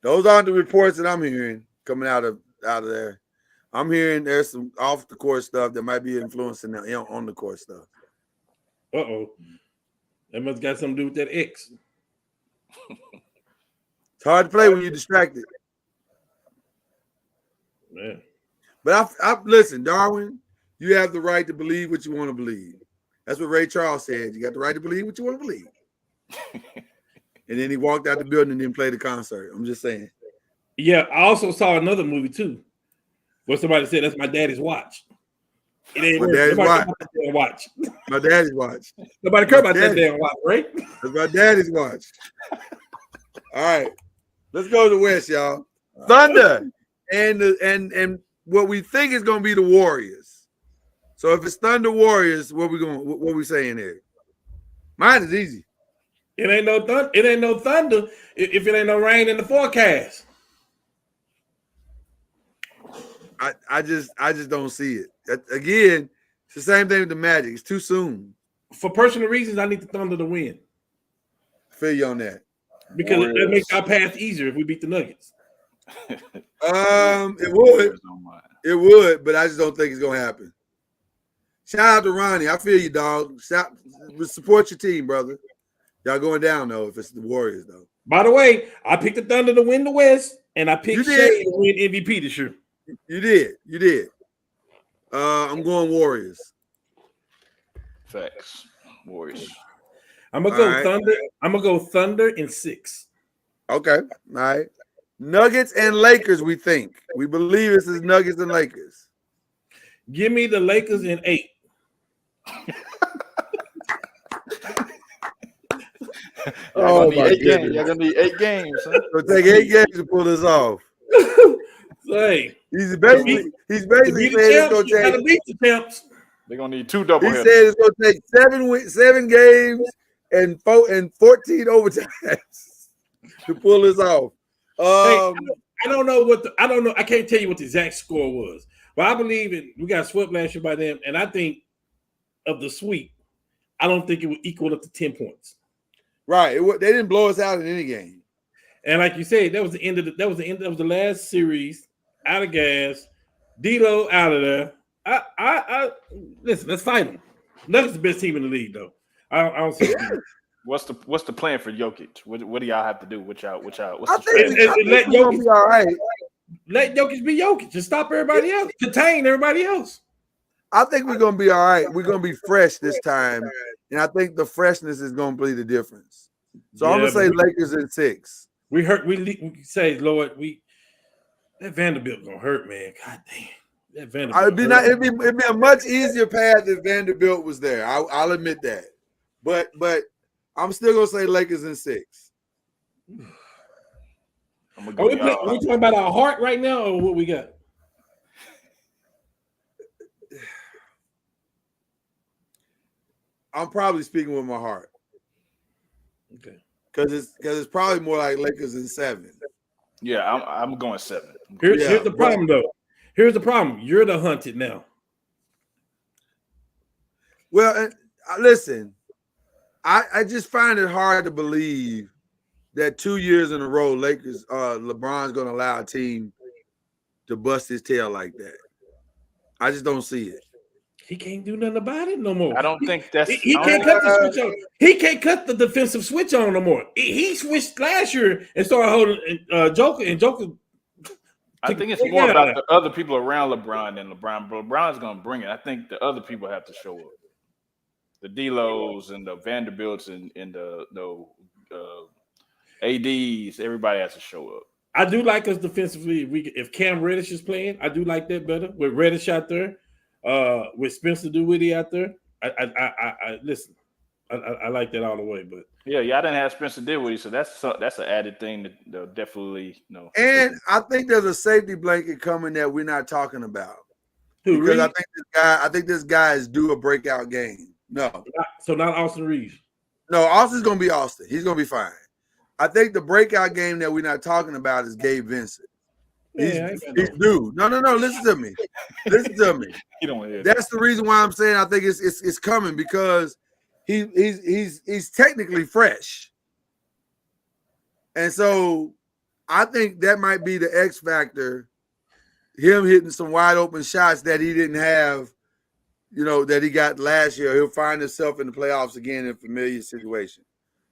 Those aren't the reports that I'm hearing coming out of there. I'm hearing there's some off the court stuff that might be influencing them on the court stuff. Uh-oh. That must got something to do with that X. It's hard to play when you're distracted. Man. But I listen, Darwin, you have the right to believe what you want to believe. That's what Ray Charles said. You got the right to believe what you want to believe. And then he walked out the building and didn't play the concert. I'm just saying. Yeah, I also saw another movie too, where somebody said that's my daddy's watch. It ain't my daddy's watch. My daddy's watch. Nobody care about that damn watch, right? That's my daddy's watch. All right, let's go to the West, y'all. Thunder and what we think is going to be the Warriors. So if it's Thunder Warriors, what we saying here? Mine is easy. It ain't no thunder. It ain't no thunder if it ain't no rain in the forecast. I just don't see it. Again, it's the same thing with the Magic. It's too soon. For personal reasons, I need the Thunder to win. I feel you on that. Because it makes our path easier if we beat the Nuggets. It would, but I just don't think it's gonna happen. Shout out to Ronnie. I feel you, dog. Support your team, brother. Y'all going down though if it's the Warriors though. By the way, I picked the Thunder to win the West, and I picked Shea to win MVP this year. You did. I'm going Warriors. Facts. Warriors. I'm gonna go Thunder. I'm gonna go Thunder in 6. Okay. All right. Nuggets and Lakers, we believe this is Nuggets and Lakers. Give me the Lakers in 8. Oh my goodness. You're gonna need 8 games. Huh? It'll take 8 games to pull this off. Say, he's basically saying it's gonna take. Gotta beat the champs. They're gonna need 2 double headers. He said it's gonna take 7 games and 14 overtimes to pull this off. I don't know I don't know. I can't tell you what the exact score was, but I believe we got swept last year by them, and I think of the sweep, I don't think it would equal up to 10 points. Right. They didn't blow us out in any game. And like you said, that was the end of the last series. Out of gas, D'Lo out of there. I listen. Let's fight them. Nuggets the best team in the league, though. I don't see it. What's the plan for Jokic? What do y'all have to do? What's the I strategy? think let Jokic be all right. Let Jokic be Jokic. Just stop everybody else. Contain everybody else. I think we're gonna be all right. We're gonna be fresh this time, and I think the freshness is gonna be the difference. So I'm gonna say Lakers in 6. We say, Lord, that Vanderbilt gonna hurt, man. God damn, that Vanderbilt. It'd be a much easier path if Vanderbilt was there. I'll admit that, but I'm still gonna say Lakers in 6. Are we talking about our heart right now, or what we got? I'm probably speaking with my heart. Okay. Because it's probably more like Lakers in 7. Yeah, I'm going 7. Here's the problem, though. Here's the problem. You're the hunted now. Well, listen, I just find it hard to believe that 2 years in a row, LeBron's going to allow a team to bust his tail like that. I just don't see it. He can't do nothing about it no more. I don't think that's. He can't cut the switch on. He can't cut the defensive switch on no more. He switched last year and started holding Joker. And Joker. I think it's more about the other people around LeBron than LeBron. But LeBron's going to bring it. I think the other people have to show up. The D'Los and the Vanderbilts and the ADs. Everybody has to show up. I do like us defensively. If Cam Reddish is playing, I do like that better with Reddish out there. With Spencer Dinwiddie out there, I listen. I like that all the way, but yeah, I didn't have Spencer Dinwiddie, so that's an added thing that definitely And I think there's a safety blanket coming that we're not talking about. Who, because Reed? I think this guy is due a breakout game. No, so not Austin Reeves. No, Austin's gonna be Austin. He's gonna be fine. I think the breakout game that we're not talking about is Gabe Vincent. He's due. No. Listen to me. That's the reason why I'm saying I think it's coming because he's technically fresh, and so I think that might be the X factor. Him hitting some wide open shots that he didn't have, that he got last year. He'll find himself in the playoffs again in a familiar situation.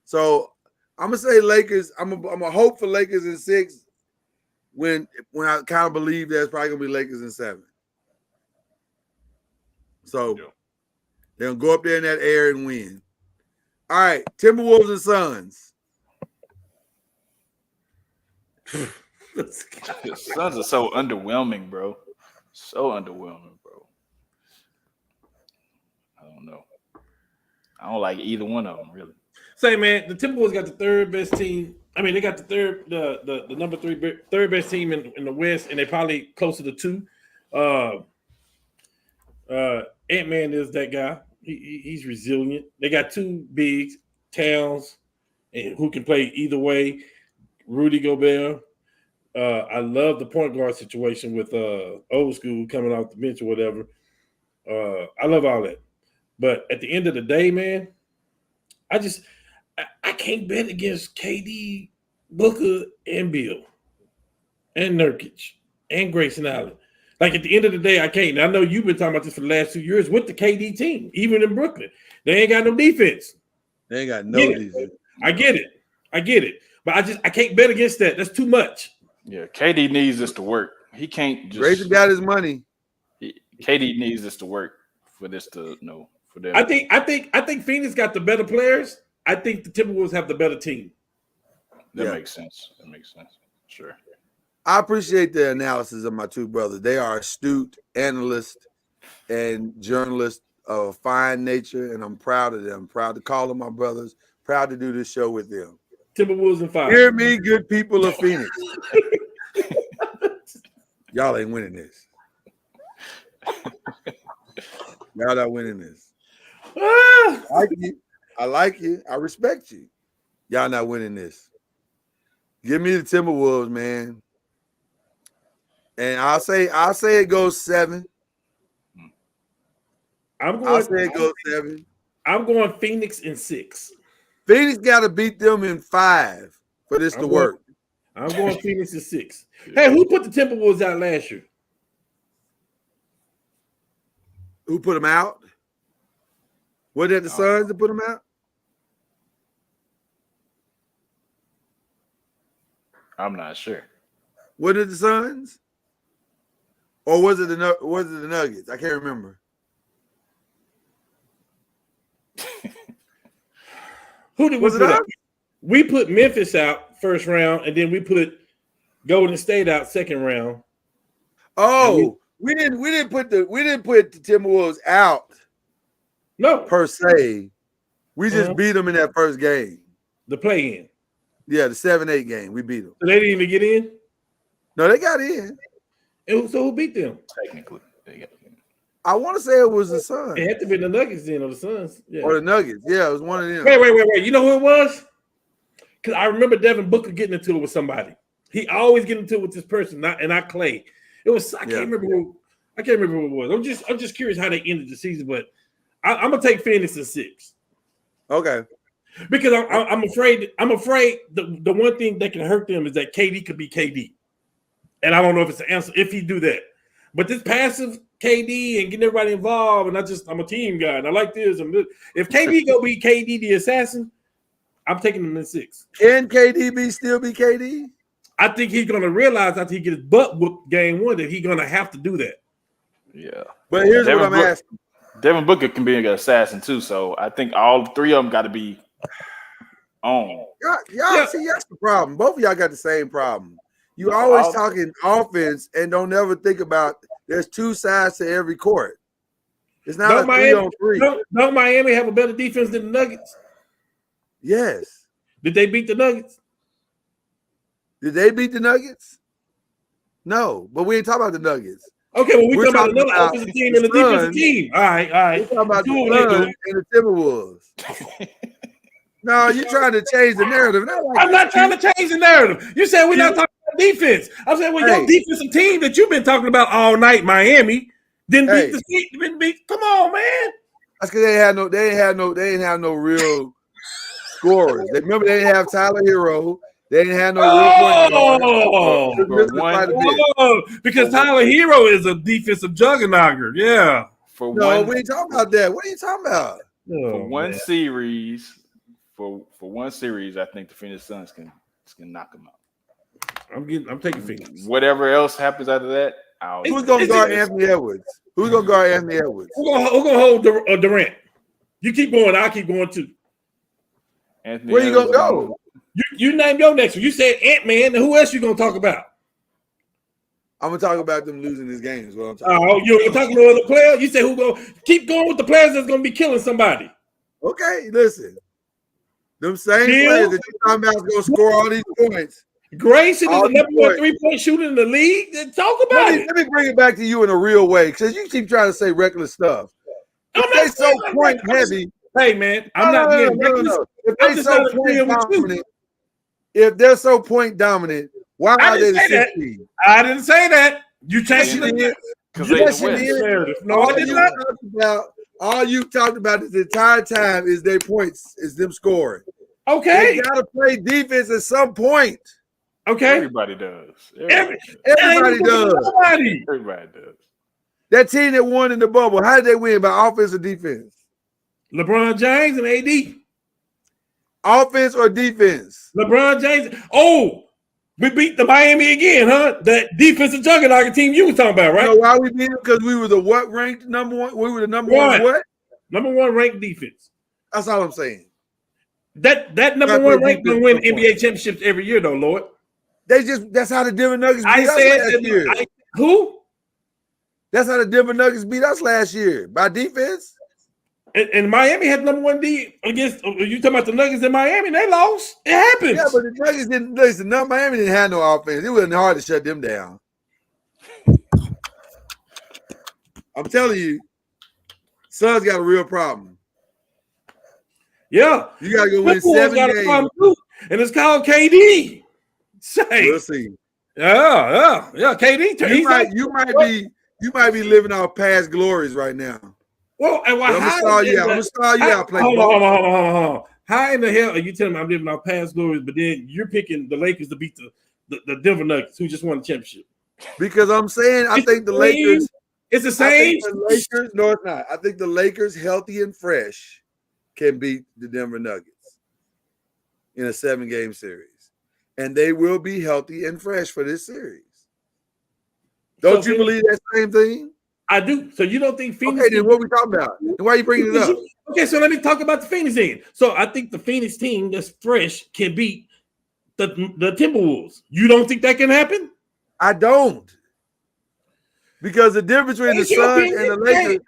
So I'm gonna say Lakers. I'm gonna hope for Lakers in 6. When I kind of believe there's probably gonna be Lakers in 7. So they'll go up there in that air and win. All right, Timberwolves and Suns. The Suns are so underwhelming, bro. So underwhelming, bro. I don't know. I don't like either one of them, really. Say, man, the Timberwolves got the third best team. I mean, they got the number 3 third best team in the West, and they probably closer to 2. Ant-Man is that guy. He's resilient. They got 2 bigs, Towns, and who can play either way. Rudy Gobert. I love the point guard situation with old school coming off the bench or whatever. I love all that. But at the end of the day, man, I can't bet against KD, Booker, and Bill, and Nurkic, and Grayson Allen. Like, at the end of the day, I can't. And I know you've been talking about this for the last 2 years with the KD team, even in Brooklyn. They ain't got no defense. They ain't got no defense. I get it. But I can't bet against that. That's too much. Yeah, KD needs this to work. He can't just. Grayson got his money. KD needs this to work for this to for them. I think Phoenix got the better players. I think the Timberwolves have the better team. That makes sense. Sure. I appreciate the analysis of my 2 brothers. They are astute analysts and journalists of fine nature, and I'm proud of them. Proud to call them my brothers. Proud to do this show with them. Timberwolves and 5. Hear me, good people of Phoenix. Y'all ain't winning this. Y'all not winning this. I like you. I respect you. Y'all not winning this. Give me the Timberwolves, man. And I'll say it goes 7. I'll say it goes 7. I'm going Phoenix in 6. Phoenix got to beat them in 5 for this to work. I'm going Phoenix in 6. Hey, who put the Timberwolves out last year? Who put them out? Was it the Suns that put them out? I'm not sure. Was it the Suns? Or was it the Nuggets? I can't remember. Who did we put out? We put Memphis out first round, and then we put Golden State out second round. Oh, we didn't put the Timberwolves out. No, per se. We just beat them in that first game. The play-in. Yeah, the 7-8 game. We beat them. So they didn't even get in? No, they got in. And so who beat them? Technically, they got in. I want to say it was the Suns. It had to be the Nuggets then, or the Suns. Yeah. Or the Nuggets. Yeah, it was one of them. Wait. You know who it was? Because I remember Devin Booker getting into it with somebody. He always getting into it with this person, not Clay. It was I can't remember who it was. I'm just curious how they ended the season, but I'm gonna take Phoenix in 6. Okay. Because I'm afraid the one thing that can hurt them is that KD could be KD. And I don't know if it's the answer if he do that. But this passive KD and getting everybody involved, and I'm a team guy, and I like this. If KD go be KD the assassin, I'm taking him in 6. Can KD still be KD? I think he's gonna realize after he gets his butt whooped game 1 that he's gonna have to do that. Yeah. But here's what I'm asking. Devin Booker can be an assassin too, so I think all 3 of them got to be on. Y'all see, that's the problem. Both of y'all got the same problem. You always talking offense and don't ever think about there's 2 sides to every court. It's not a 3-on-3. Don't Miami have a better defense than the Nuggets? Yes. Did they beat the Nuggets? Did they beat the Nuggets? No, but we ain't talking about the Nuggets. Okay, well, we're talking about another offensive team and a defensive team. All right. We're talking about the Suns and the Timberwolves. No, you're trying to change the narrative. I'm not trying to change the narrative. You said we're not talking about defense. I'm saying, well, your defensive team that you've been talking about all night, Miami, didn't beat the Heat. Didn't beat. Come on, man. That's because they didn't have no real scorers. Remember, they didn't have Tyler Hero. They didn't have no real point guard. Because Tyler Hero is a defensive juggernaut. Yeah. We ain't talking about that. What are you talking about? For one series, I think the Phoenix Suns can knock them out. I'm taking Phoenix. Whatever else happens after that, who's gonna guard Anthony Edwards? Who's gonna guard Anthony Edwards? Who's gonna hold Durant? You keep going, I'll keep going too. Anthony Where you gonna go? You name your next one. You said Ant-Man, and who else you gonna talk about? I'm gonna talk about them losing this game. Is what I'm talking about. You're talking to other players? You say who go keep going with the players that's gonna be killing somebody. Okay, listen. Them same players that you're talking about is gonna score all these points. Grayson is the number 1 3-point shooter in the league. Then talk about it. Let me bring it back to you in a real way, because you keep trying to say reckless stuff. If they so point heavy, hey man, I'm not being reckless. If they so point dominant, if they're so point dominant, why are they the 6th seed? I didn't say that. You changed it because they the narrative. No, I did not. All you talked about this entire time is their points, is them scoring. Okay, they gotta play defense at some point. Okay, everybody does. Everybody does. Everybody does. That team that won in the bubble, how did they win? By offense or defense? LeBron James and AD. Offense or defense? LeBron James. Oh, we beat the Miami again, huh? That defensive juggernaut team you were talking about, right? You know why we beat them? Because we were the what ranked number 1? We were the number 1 what? Number 1 ranked defense. That's all I'm saying. That number 1 ranked will win NBA championships every year, though, Lord. That's how the Denver Nuggets beat us last year. Who? That's how the Denver Nuggets beat us last year. By defense. And Miami had number 1 D against you talking about the Nuggets in Miami, they lost. It happens. Yeah, but the Nuggets didn't listen. Miami didn't have no offense. It wasn't hard to shut them down. I'm telling you, Suns got a real problem. Yeah. You gotta go win 7 games. And it's called KD. We'll see. Yeah. KD, you might be living off past glories right now. Well, and I'm gonna stall you out. Hold on. How in the hell are you telling me I'm living off past glories, but then you're picking the Lakers to beat the Denver Nuggets, who just won the championship? Because I'm saying I think the Lakers. It's the same. No, it's not. I think the Lakers, healthy and fresh, can beat the Denver Nuggets in a 7-game series, and they will be healthy and fresh for this series. Don't you believe that same thing? I do. So you don't think Phoenix? Okay, then what are we talking about? And why are you bringing it up? Okay, so let me talk about the Phoenix then. So I think the Phoenix team that's fresh can beat the Timberwolves. You don't think that can happen? I don't. Because the difference between the Suns and the Lakers,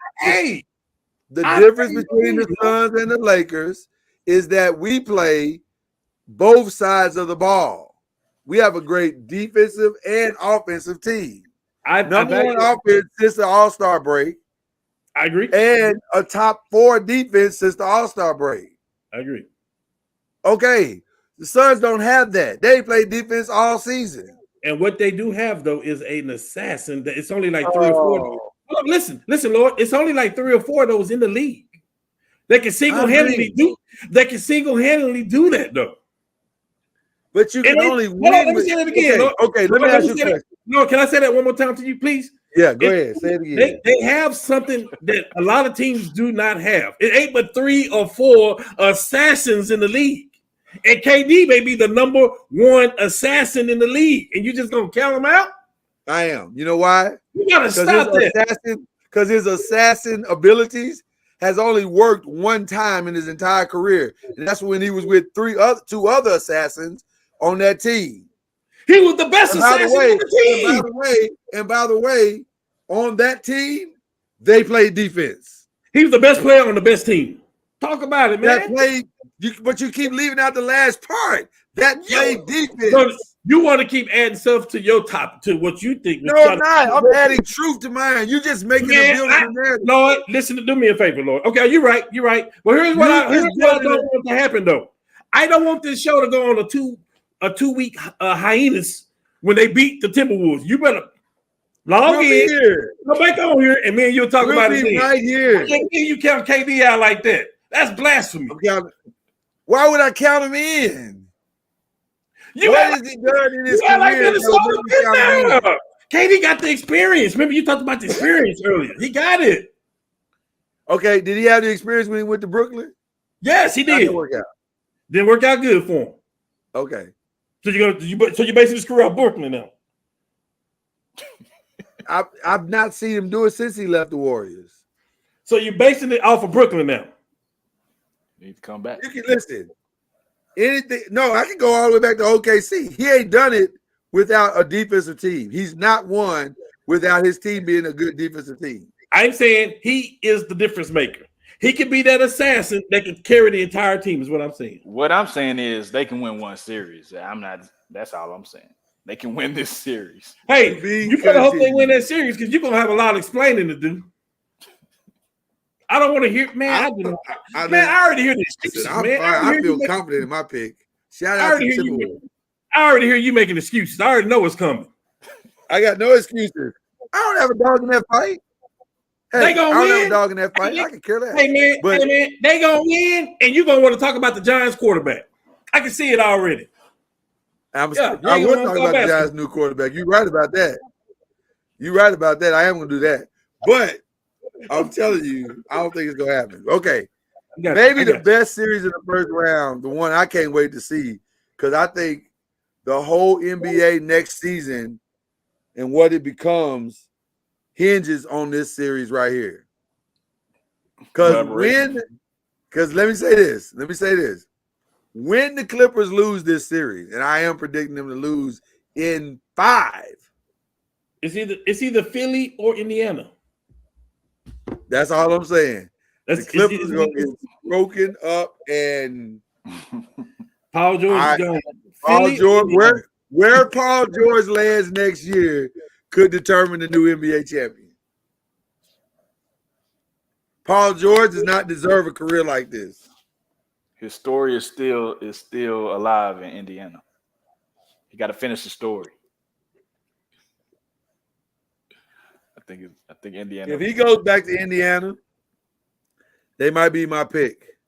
the difference between the Suns and the Lakers is that we play both sides of the ball. We have a great defensive and offensive team. Number one offense since the All-Star break. I agree. And a top 4 defense since the All-Star break. I agree. Okay. The Suns don't have that. They play defense all season. And what they do have, though, is an assassin. It's only like 3 or 4. Oh, listen, Lord. It's only like 3 or 4 of those in the league. They can single-handedly do. They can single-handedly do that, though. But you can only win. Let me say that again. Okay, let me ask you a question. No, can I say that one more time to you, please? Yeah, go ahead. Say it again. They have something that a lot of teams do not have. It ain't but 3 or 4 assassins in the league. And KD may be the number 1 assassin in the league. And you just gonna count him out? I am. You know why? You gotta stop that. Because his assassin abilities has only worked one time in his entire career. And that's when he was with 2 other assassins on that team. He was the best assassin on the team. And by the way, on that team, they played defense. He was the best player on the best team. Talk about it, man. But you keep leaving out the last part. That played defense. You want to keep adding stuff to your top, to what you think. No, I'm not. I'm adding truth to mine. You just making a building narrative. Lord, listen, do me a favor, Lord. Okay, you're right. Well, here's what I don't want to happen, though. I don't want this show to go on a 2-week hiatus when they beat the Timberwolves. You better log in, come back on here, and me and you'll talk about it right here. I can't hear you count KD out like that. That's blasphemy. Why would I count him in? What has he done in his career? KD got the experience. Remember, you talked about the experience earlier. He got it. Okay, did he have the experience when he went to Brooklyn? Yes, he did. Didn't work out. Didn't work out good for him. Okay. So you basically screw up Brooklyn now. I've not seen him do it since he left the Warriors. So you're basing it off of Brooklyn now. Need to come back. You can listen. Anything? No, I can go all the way back to OKC. He ain't done it without a defensive team. He's not won without his team being a good defensive team. I'm saying he is the difference maker. He can be that assassin that can carry the entire team. Is what I'm saying. What I'm saying is they can win one series. That's all I'm saying. They can win this series. Hey, you better hope they win that series because you're gonna have a lot of explaining to do. I don't want to hear, man. I already hear this. Excuses, man. I feel confident in my pick. Shout out to Timberwolves. I already hear you making excuses. I already know what's coming. I got no excuses. I don't have a dog in that fight. Hey, they gonna I don't win. have a dog in that fight. I can care less. Hey man, they gonna win, and you're gonna want to talk about the Giants quarterback. I can see it already. I was talking about the Giants' new quarterback. You're right about that. I am gonna do that. But I'm telling you, I don't think it's gonna happen. Okay. Maybe the best series in the first round, the one I can't wait to see, because I think the whole NBA next season and what it becomes hinges on this series right here. Because let me say this. When the Clippers lose this series, and I am predicting them to lose in 5. It's either Philly or Indiana. That's all I'm saying. The Clippers are going to get broken up, and Paul George is going. Where Paul George lands next year could determine the new NBA champion. Paul George does not deserve a career like this. His story is still alive in Indiana. You got to finish the story. I think Indiana. If he goes back to Indiana, they might be my pick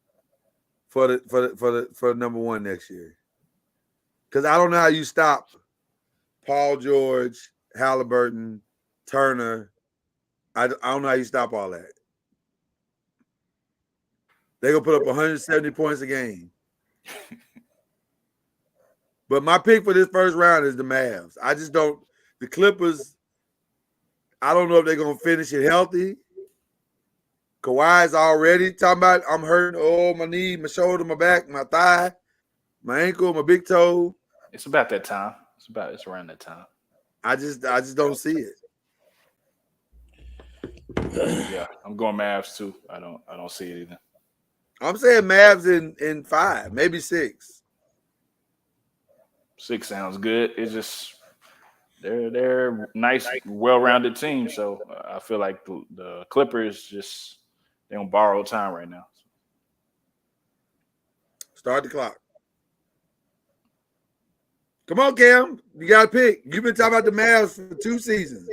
for the number one next year. Because I don't know how you stop Paul George, Halliburton, Turner. I don't know how you stop all that. They're going to put up 170 points a game. But my pick for this first round is the Mavs. I just don't – the Clippers, I don't know if they're going to finish it healthy. Kawhi's already talking about I'm hurting. Oh, my knee, my shoulder, my back, my thigh, my ankle, my big toe. It's about that time. It's around that time. I just don't see it. Yeah, I'm going Mavs too. I don't see it either. I'm saying Mavs in 5, maybe 6. 6 sounds good. It's just they're nice, well-rounded team. So I feel like the Clippers just they on borrowed time right now. Start the clock. Come on, Cam. You got to pick. You've been talking about the Mavs for 2 seasons.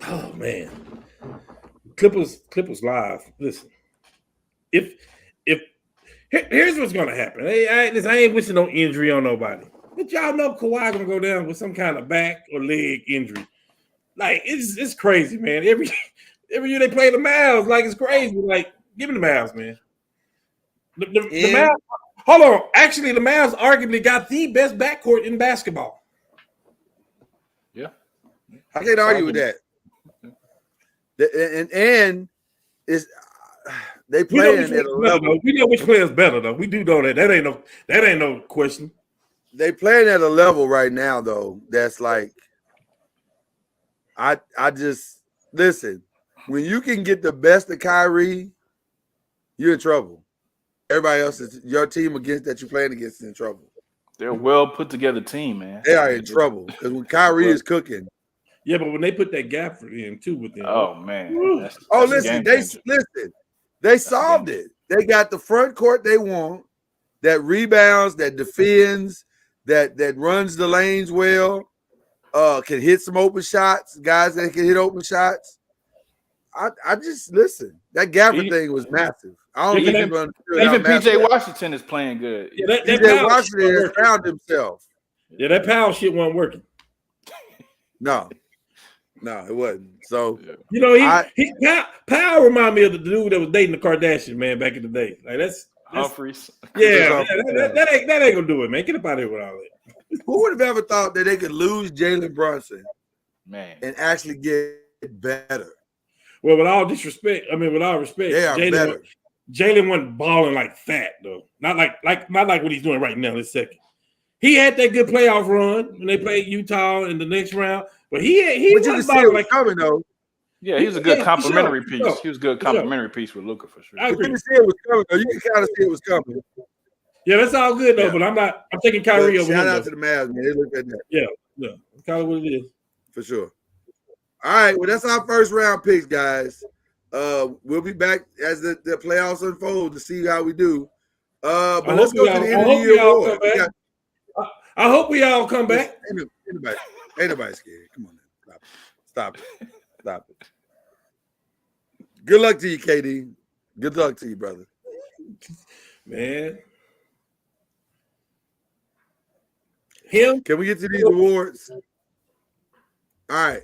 Oh man, Clippers live. Listen, if here's what's gonna happen. I ain't wishing no injury on nobody, but y'all know Kawhi gonna go down with some kind of back or leg injury. Like it's crazy, man. Every year they play the Mavs, like it's crazy. Like give me the Mavs, man. The Mavs. Hold on. Actually, the Mavs arguably got the best backcourt in basketball. Yeah. I can't argue with that. And is they playing at a level. We know which player's better though. We do know that. That ain't no question. They playing at a level right now though. That's like I just listen. When you can get the best of Kyrie, you're in trouble. Everybody else is your team against that you're playing against is in trouble. They're a well put together team, man. They are in trouble because when Kyrie is cooking. Yeah, but when they put that gap in too with them. Oh man. Listen, they solved it. They got the front court they want, that rebounds, that defends, that runs the lanes well, can hit some open shots, guys that can hit open shots. I just listen. That Gafford thing was massive. I don't think people understood. Even PJ Washington is playing good. Yeah, PJ Washington has found himself. Yeah, that power shit wasn't working. No, it wasn't. So you know, Powell remind me of the dude that was dating the Kardashian man back in the day. Like that's Humphreys. Yeah, that ain't gonna do it, man. Get up out of here with all that. Who would have ever thought that they could lose Jalen Brunson, man, and actually get better? Well, with all disrespect, with all respect, they are better. Jalen wasn't balling like that though. Not like what he's doing right now. This second, he had that good playoff run when they played Utah in the next round, but he wasn't balling like coming though. Yeah, he was a good complimentary piece. He was a good complimentary piece with Luka for sure. I agree. You can see it was coming though. You can kind of see it was coming. Yeah, that's all good though. Yeah. But I'm taking Kyrie over. Shout out to the Mavs, man. They look at that. Yeah, that's kind of what it is for sure. All right, well, that's our first round picks, guys. We'll be back as the playoffs unfold to see how we do. But let's go to the end of the year award. I hope we all come back. Ain't nobody scared. Come on now. Stop it. Good luck to you, KD. Good luck to you, brother. Man. Can we get to these awards? All right.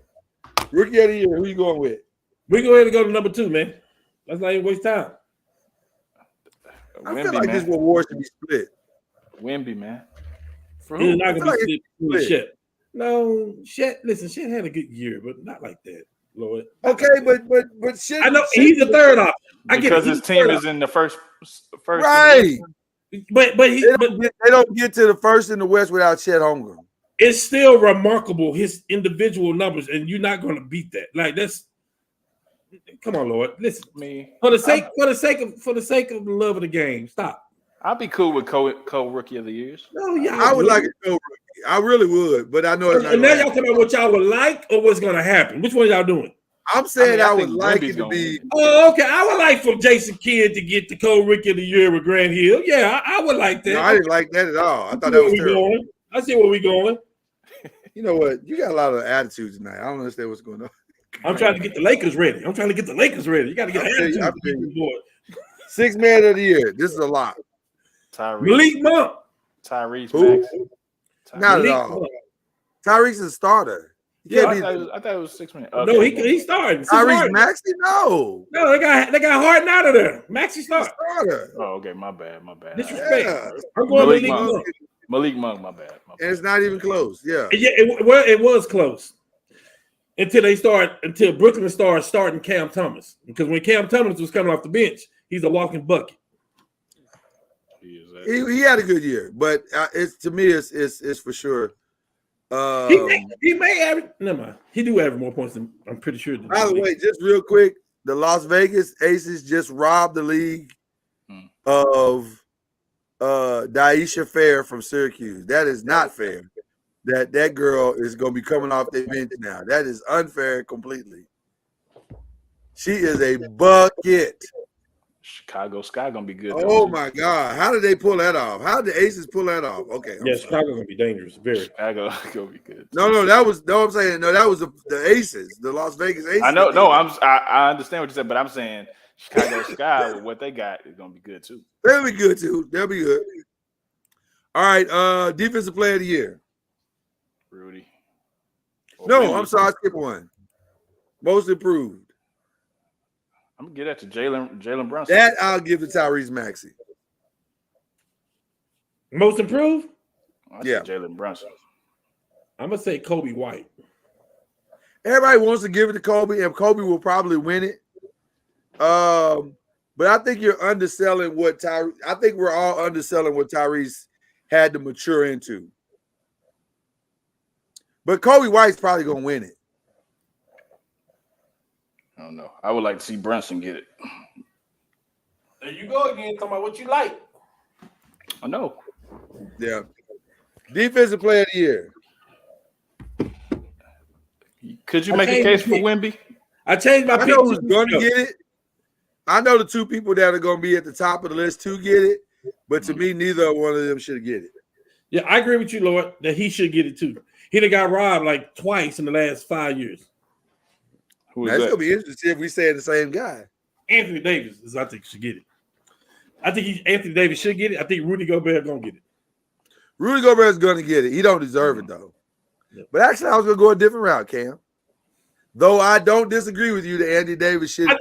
Rookie of the year, who you going with? We go ahead and go to number 2, man. Let's not even waste time. I feel like this award should be split. Wemby, man. For who? Not gonna be split. Shet. No, Shet. Listen, Shet had a good year, but not like that, Lord. Okay, but Shet. I know he's the third option. Because his team is in the first. Right. But they don't get to the first in the West without Chet Holmgren. It's still remarkable his individual numbers, and you're not going to beat that. Like that's, come on, Lord. Listen, for the sake of the love of the game, stop. I'd be cool with co-rookie of the years. No, yeah, I would like a co-rookie. I really would, but I know it's not. And now y'all talking about what y'all would like or what's going to happen. Which one y'all doing? I'm saying I think would like Wemby's it to gonna be. win. Oh, okay. I would like for Jason Kidd to get the co-rookie of the year with Grant Hill. Yeah, I would like that. No, I didn't like that at all. I thought that where was we terrible. going. I see where we going. You know what? You got a lot of attitude tonight. I don't understand what's going on. I'm trying to get the Lakers ready. You got to get an attitude. Boy. Sixth man of the year. This is a lot. Malik Monk. Tyrese Who? Maxey. Not at Malik all. Monk. Tyrese is a starter. Yeah, I thought it was 6 minutes. No, he started. Tyrese Maxey? No. No, they got Harden out of there. Maxey started. Oh, okay. My bad. Disrespect. Yeah. I'm going Malik Malik Monk. Monk. Malik Monk, my bad. And it's not even close. Yeah. Yeah, it was close until Brooklyn started starting Cam Thomas, because when Cam Thomas was coming off the bench, he's a walking bucket. He had a good year, but it's to me it's for sure. He may average. Never mind. He do average more points than I'm pretty sure. By the way, just real quick, the Las Vegas Aces just robbed the league of Daisha Fair from Syracuse. That is not fair. That girl is going to be coming off their bench now. That is unfair completely. She is a bucket. Chicago Sky gonna be good. Oh my God! How did they pull that off? How did the Aces pull that off? Okay, Chicago gonna be dangerous. Very. Chicago gonna be good. No, that was no. I'm saying no. That was the Aces, the Las Vegas Aces. I know. No, I understand what you said, but I'm saying Chicago Sky with what they got is gonna be good too. They'll be good too. They'll be good. All right. Defensive Player of the Year. Rudy. No, I'm sorry. I skipped one. Most Improved. I'm gonna give that to Jalen Brunson. That I'll give to Tyrese Maxey. Most Improved? Yeah, Jalen Brunson. I'm gonna say Kobe White. Everybody wants to give it to Kobe, and Kobe will probably win it. But I think you're underselling what Tyrese. I think we're all underselling what Tyrese had to mature into. But Kobe White's probably gonna win it. I don't know. I would like to see Brunson get it. There you go again, talking about what you like. I know. Yeah. Defensive Player of the Year. Could you make a case for Wemby? I changed my pick. I know who's going to get it. I know the two people that are going to be at the top of the list to get it, but to me, neither one of them should get it. Yeah, I agree with you, Lord, that he should get it too. He done got robbed like twice in the last 5 years. It's going to be interesting if we say the same guy. Anthony Davis is, I think, should get it. I think Anthony Davis should get it. I think Rudy Gobert going to get it. Rudy Gobert is going to get it. He don't deserve it, though. Yeah. But actually, I was going to go a different route, Cam. Though I don't disagree with you that Anthony Davis should.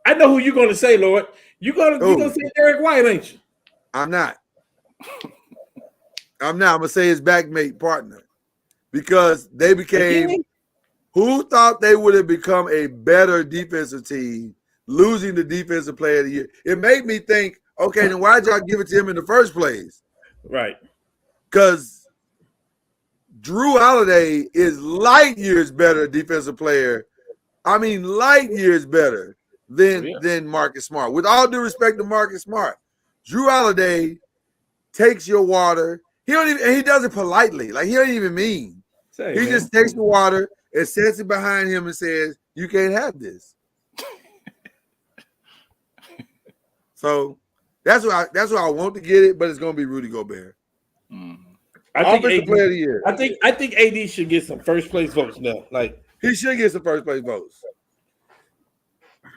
I know who you're going to say, Lord. You're going to say Derek White, ain't you? I'm not. I'm going to say his backmate partner. Because they became – who thought they would have become a better defensive team losing the Defensive Player of the Year? It made me think, okay, then why did y'all give it to him in the first place? Right. Because Drew Holiday is light years better defensive player. I mean, light years better than Marcus Smart. With all due respect to Marcus Smart, Drew Holiday takes your water. He does it politely. Like, he don't even mean. He just takes the water and sets it behind him and says, "You can't have this." So that's why I want to get it, but it's going to be Rudy Gobert. I think Player of the Year. I think AD should get some first place votes now. Like, he should get some first place votes.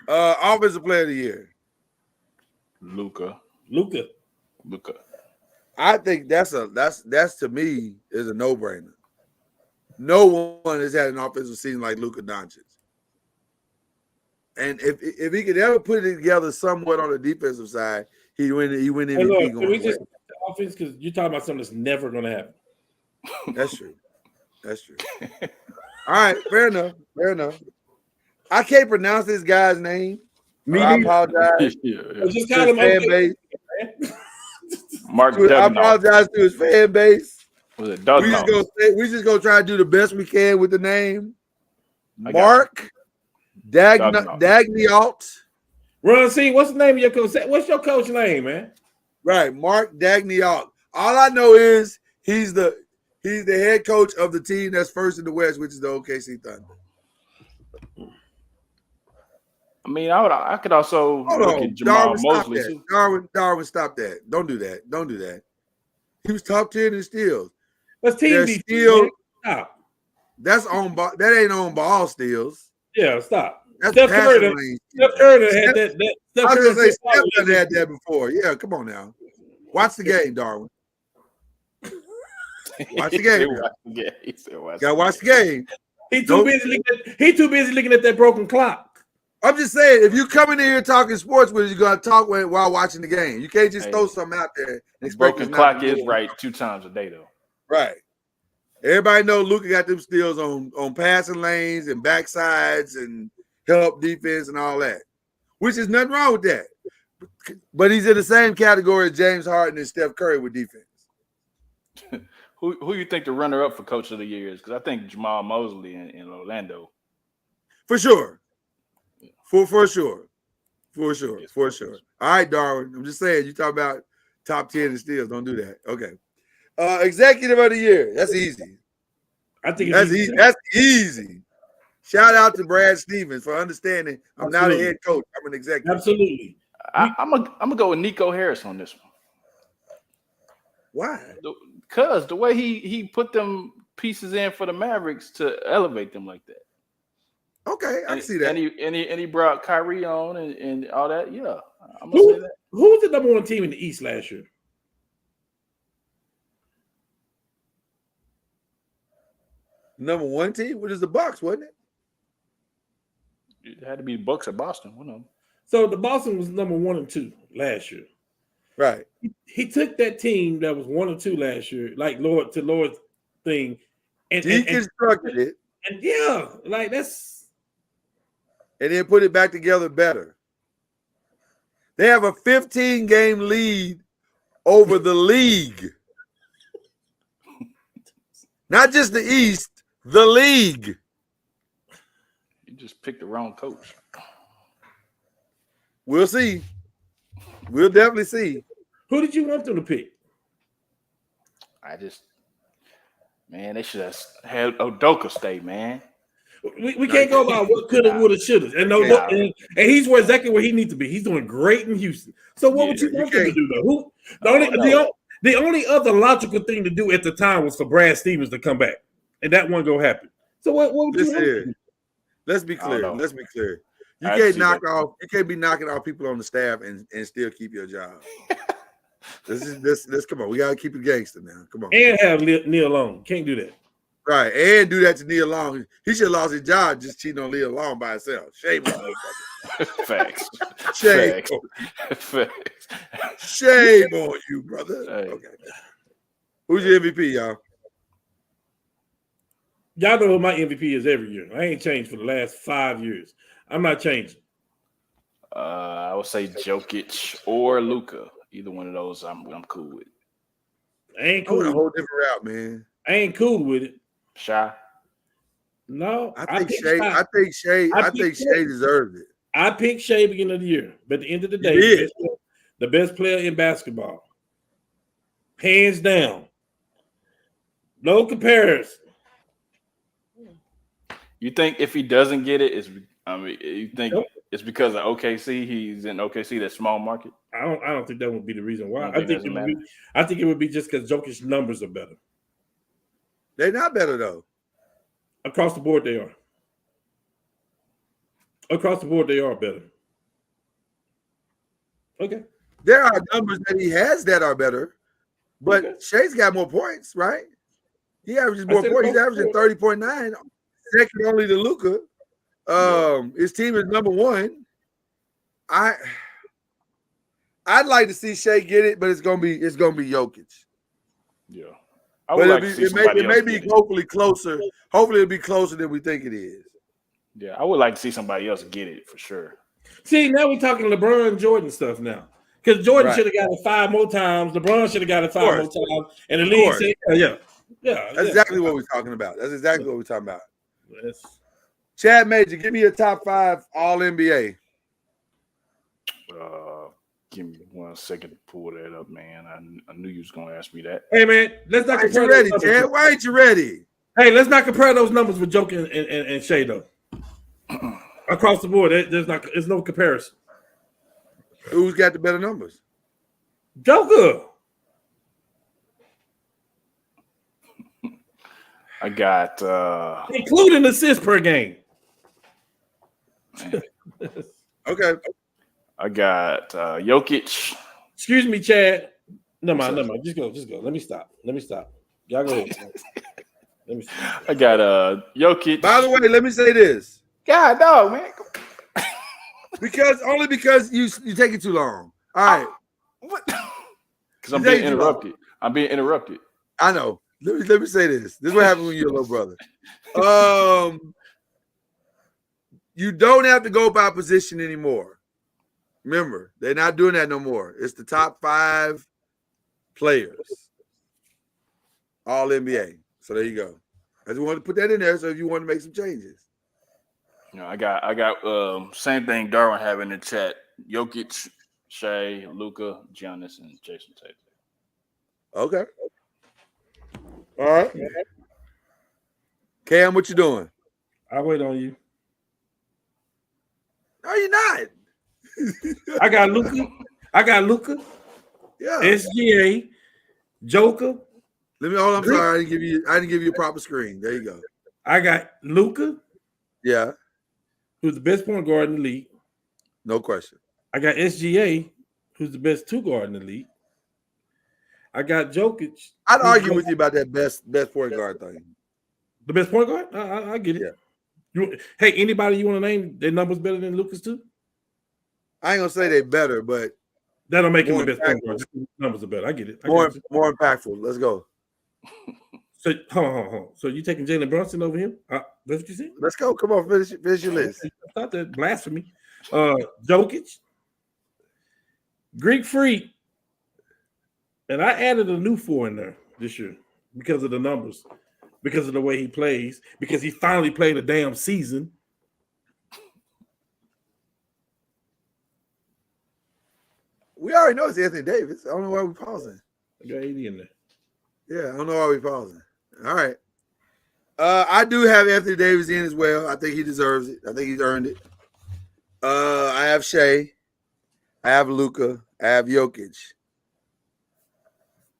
Offensive Player of the Year. Luka. I think that's to me is a no-brainer. No one has had an offensive season like Luka Doncic. And if he could ever put it together somewhat on the defensive side, he win MVP. Hey, look, can we just offense, because you're talking about something that's never going to happen. That's true. All right, fair enough. I can't pronounce this guy's name. I apologize. Just call him fan base. I apologize to his fan base. Was it we just gonna try to do the best we can with the name. Mark Daigneault. Ron C, what's the name of your coach? What's your coach name, man? Right, Mark Daigneault. All I know is he's the head coach of the team that's first in the West, which is the OKC Thunder. I mean, I could also Hold look on, at Jamal Darwin, stop Mosley that. too. Darwin, stop that. Don't do that. Don't do that. He was top 10 in steals. That's team There's defense. still Man. Stop. that's on ball. That ain't on ball steals. Yeah, stop. That's Steph passing Curry, lane. Steph Curry had that. Steph I was Curry gonna say Steph done had that before. Yeah, come on now. Watch the game, Darwin. Watch the game. He said watch Gotta watch the game. He too busy looking at that broken clock. I'm just saying, if you come in here talking sports with us, you gotta talk while watching the game. You can't just throw something out there and expect broken clock is right 2 times a day though. Right. Everybody know Luka got them steals on passing lanes and backsides and help defense and all that, which is nothing wrong with that. But he's in the same category as James Harden and Steph Curry with defense. Who you think the runner-up for Coach of the Year is? Because I think Jamal Mosley in Orlando. For sure. For sure. For sure. All right, Darwin. I'm just saying, you talk about top 10 in steals. Don't do that. Okay. Executive of the Year. That's easy. I think that's easy. That's easy. Shout out to Brad Stevens for understanding I'm not a head coach. I'm an executive. Absolutely. I'm gonna go with Nico Harris on this one. Why? Because the way he put them pieces in for the Mavericks to elevate them like that. Okay, I can see that. And he brought Kyrie on and all that. Yeah, I'm gonna say that. Who was the number 1 team in the East last year? Number 1 team? What is the Bucks, wasn't it? It had to be Bucks or Boston. One of them. So the Boston was number 1 and 2 last year. Right. He took that team that was 1 or 2 last year, like Lord thing, and deconstructed it. And yeah, like that's, and then put it back together better. They have a 15-game lead over the league. Not just the East, the league. You just picked the wrong coach. We'll see. We'll definitely see. Who did you want them to pick? They should have had Udoka stay, man. We can't go about what coulda, woulda, shoulda. And he's exactly where he needs to be. He's doing great in Houston. So what would you want him to do, though? The only other logical thing to do at the time was for Brad Stevens to come back, and that wasn't gonna happen. So what would you want to do? Let's be clear. You can't be knocking off people on the staff and still keep your job. This come on. We gotta keep it gangster now. Come on. And have Neil Long. Can't do that. Right. And do that to Neil Long. He should have lost his job just cheating on Neil Long by himself. Shame on you, brother. Facts. Shame. Facts. Shame on you, brother. Hey. Okay. Who's your MVP, y'all? Y'all know who my MVP is every year. I ain't changed for the last 5 years. I'm not changing. I would say Jokic or Luka. Either one of those, I'm cool with. I ain't cool. I went a whole different route, man. I ain't cool with it. Shy. No, I think Shea deserved it. I picked Shea beginning of the year, but at the end of the day, the best player in basketball, hands down, no comparison. You think if he doesn't get it, you think it's because of OKC? He's in OKC, that small market. I don't think that would be the reason why. I think it would be just because Jokic's numbers are better. They're not better though. Across the board, they are. Across the board, they are better. Okay. There are numbers that he has that are better, but Shea's got more points, right? He averages more points. He's averaging 30.9, second only to Luka. His team is number 1. I'd like to see Shea get it, but it's gonna be Jokic. Yeah. It may be hopefully closer. Hopefully it'll be closer than we think it is. Yeah, I would like to see somebody else get it for sure. See, now we're talking LeBron Jordan stuff now. Because Jordan should have got it 5 more times. LeBron should have got it 5 more times. And the league said, That's exactly what we're talking about. Chad Major, give me a top 5 all NBA. Give me 1 second to pull that up, man. I knew you was gonna ask me that. Hey man, let's not compare. Ready, Chad? Why ain't you ready? Hey, let's not compare those numbers with Joker and Shea though. Across the board, there's no comparison. Who's got the better numbers? Joker. I got including assists per game. Okay. I got Jokic. Excuse me, Chad. Never mind. Just go. Let me stop. Y'all go ahead. Let me stop. I got Jokic. By the way, let me say this. God, dog, man. Because you take it too long. All right. What? Because I'm being interrupted. I know. Let me say this. This is what happens when you're a little brother. You don't have to go by position anymore. Remember, they're not doing that no more. It's the top 5 players. All NBA. So there you go. I just wanted to put that in there so if you want to make some changes. I got same thing Darwin have in the chat. Jokic, Shea, Luka, Giannis, and Jason Tatum. Okay. All right. Cam, what you doing? I'll wait on you. No, you're not. I got Luka. Yeah. SGA, Joker. I'm sorry. I didn't give you a proper screen. There you go. I got Luka. Yeah. Who's the best point guard in the league. No question. I got SGA, who's the best 2 guard in the league. I got Jokic. I'd argue with you about that best point guard thing. The best point guard? I get it. Yeah. Hey, anybody you want to name their numbers better than Lucas too? I ain't gonna say they're better, but that'll make him the best point guard. Numbers are better. I get it. More impactful. Let's go. So hold on. So you taking Jalen Brunson over him? That's what you said? Let's go. Come on, finish your list. I thought that blasphemy. Jokic, Greek Freak, and I added a new 4 in there this year because of the numbers, because of the way he plays, because he finally played a damn season. We already know it's Anthony Davis. I don't know why we're pausing. I got 80 in there. Yeah, I don't know why we're pausing. All right. I do have Anthony Davis in as well. I think he deserves it. I think he's earned it. I have Shea. I have Luka. I have Jokic.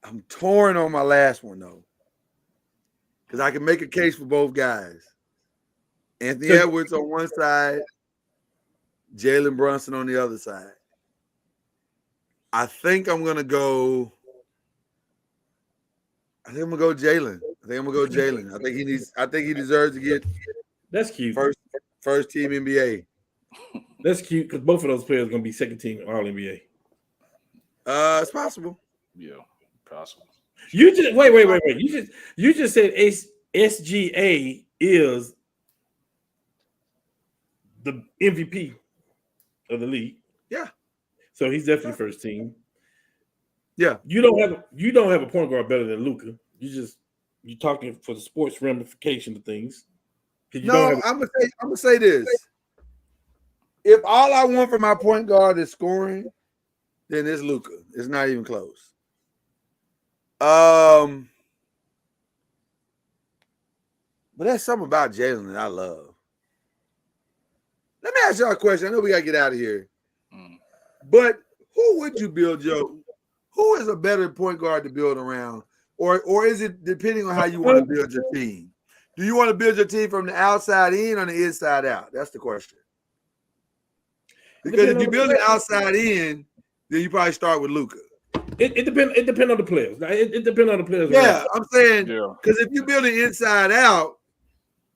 I'm torn on my last one, though. Because I can make a case for both guys. Anthony Edwards on one side, Jalen Brunson on the other side. I think I'm gonna go Jalen. I think he deserves to get. That's cute. First team NBA. That's cute because both of those players are gonna be second team All NBA. It's possible. Yeah, possible. You just wait. You just said SGA is the MVP of the league. Yeah. So he's definitely first team. Yeah. You don't have a point guard better than Luka. You're talking for the sports ramification of things. I'm gonna say this. If all I want from my point guard is scoring, then it's Luka. It's not even close. But there's something about Jalen that I love. Let me ask y'all a question. I know we gotta get out of here. But who would you build, Joe? Who is a better point guard to build around? Or is it depending on how you want to build your team? Do you want to build your team from the outside in or the inside out? That's the question. Because if you build it outside in, then you probably start with Luka. It depends on the players. It depends on the players. Yeah, I'm saying because if you build it inside out,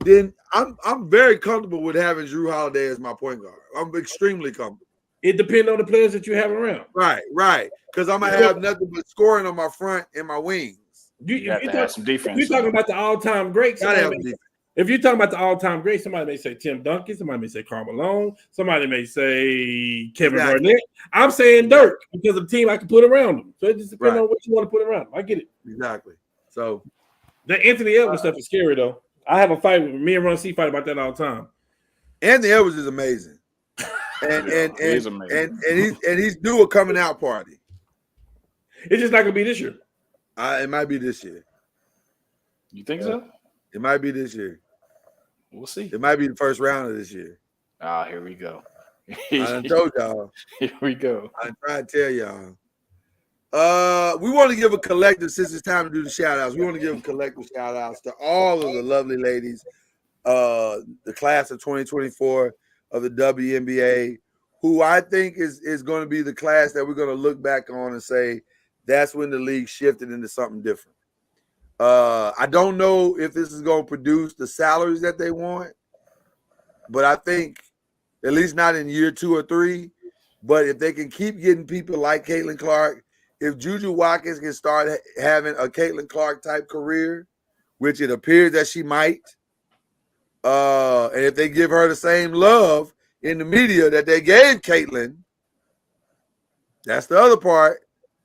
then I'm very comfortable with having Drew Holiday as my point guard. I'm extremely comfortable. It depends on the players that you have around. Right. Because I'm gonna have nothing but scoring on my front and my wings. You have to have some defense. If you're talking about the all-time greats, if you're talking about the all-time greats, somebody may say Tim Duncan, somebody may say Karl Malone, somebody may say Kevin Garnett. I'm saying Dirk because of the team I can put around them. So it just depends on what you want to put around them. I get it. Exactly. So the Anthony Edwards stuff is scary though. I have a fight with me and Ron C fight about that all the time. Anthony Edwards is amazing. And he's due a coming out party. It's just not gonna be this year. It might be this year. You think so? It might be this year. We'll see. It might be the first round of this year. Ah, here we go. I done told y'all. Here we go. I try to tell y'all. We want to give a collective, since it's time to do the shout outs, we want to give a collective shout outs to all of the lovely ladies, the class of 2024 of the WNBA, who I think is going to be the class that we're going to look back on and say that's when the league shifted into something different. I don't know if this is going to produce the salaries that they want, but I think at least not in year 2 or 3. But if they can keep getting people like Caitlin Clark, if Juju Watkins can start having a Caitlin Clark type career, which it appears that she might, and if they give her the same love in the media that they gave Caitlin, that's the other part.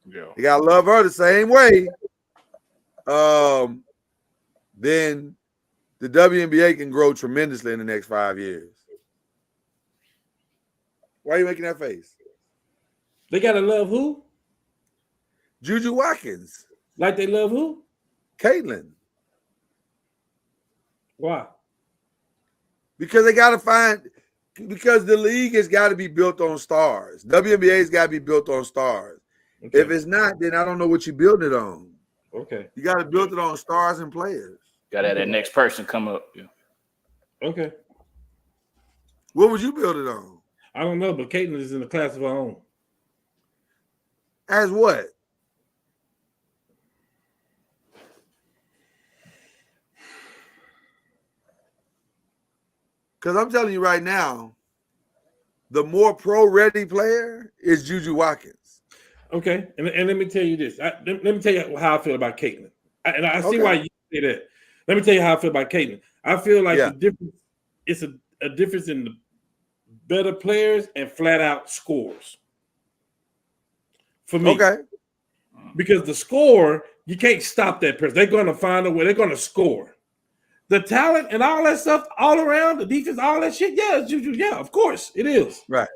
Yeah. You gotta love her the same way. Then the WNBA can grow tremendously in the next 5 years. Why are you making that face? They gotta love who? Juju Watkins. Like they love who? Caitlin. Why? Because they gotta because the league has got to be built on stars. WNBA's got to be built on stars. Okay. If it's not, then I don't know what you build it on. Okay. You got to build it on stars and players. Got to have that next person come up. Yeah. Okay. What would you build it on? I don't know, but Caitlin is in the class of her own. As what? Because I'm telling you right now, the more pro-ready player is Juju Watkins. Okay, and let me tell you this. Let me tell you how I feel about Caitlin. I see why you say that. Let me tell you how I feel about Caitlin. I feel like the difference, it's a difference in the better players and flat out scores. For me. Okay. Because the score, you can't stop that person. They're going to find a way. They're going to score. The talent and all that stuff all around, the defense, all that shit, yeah, it's Juju. Yeah, of course, it is. Right.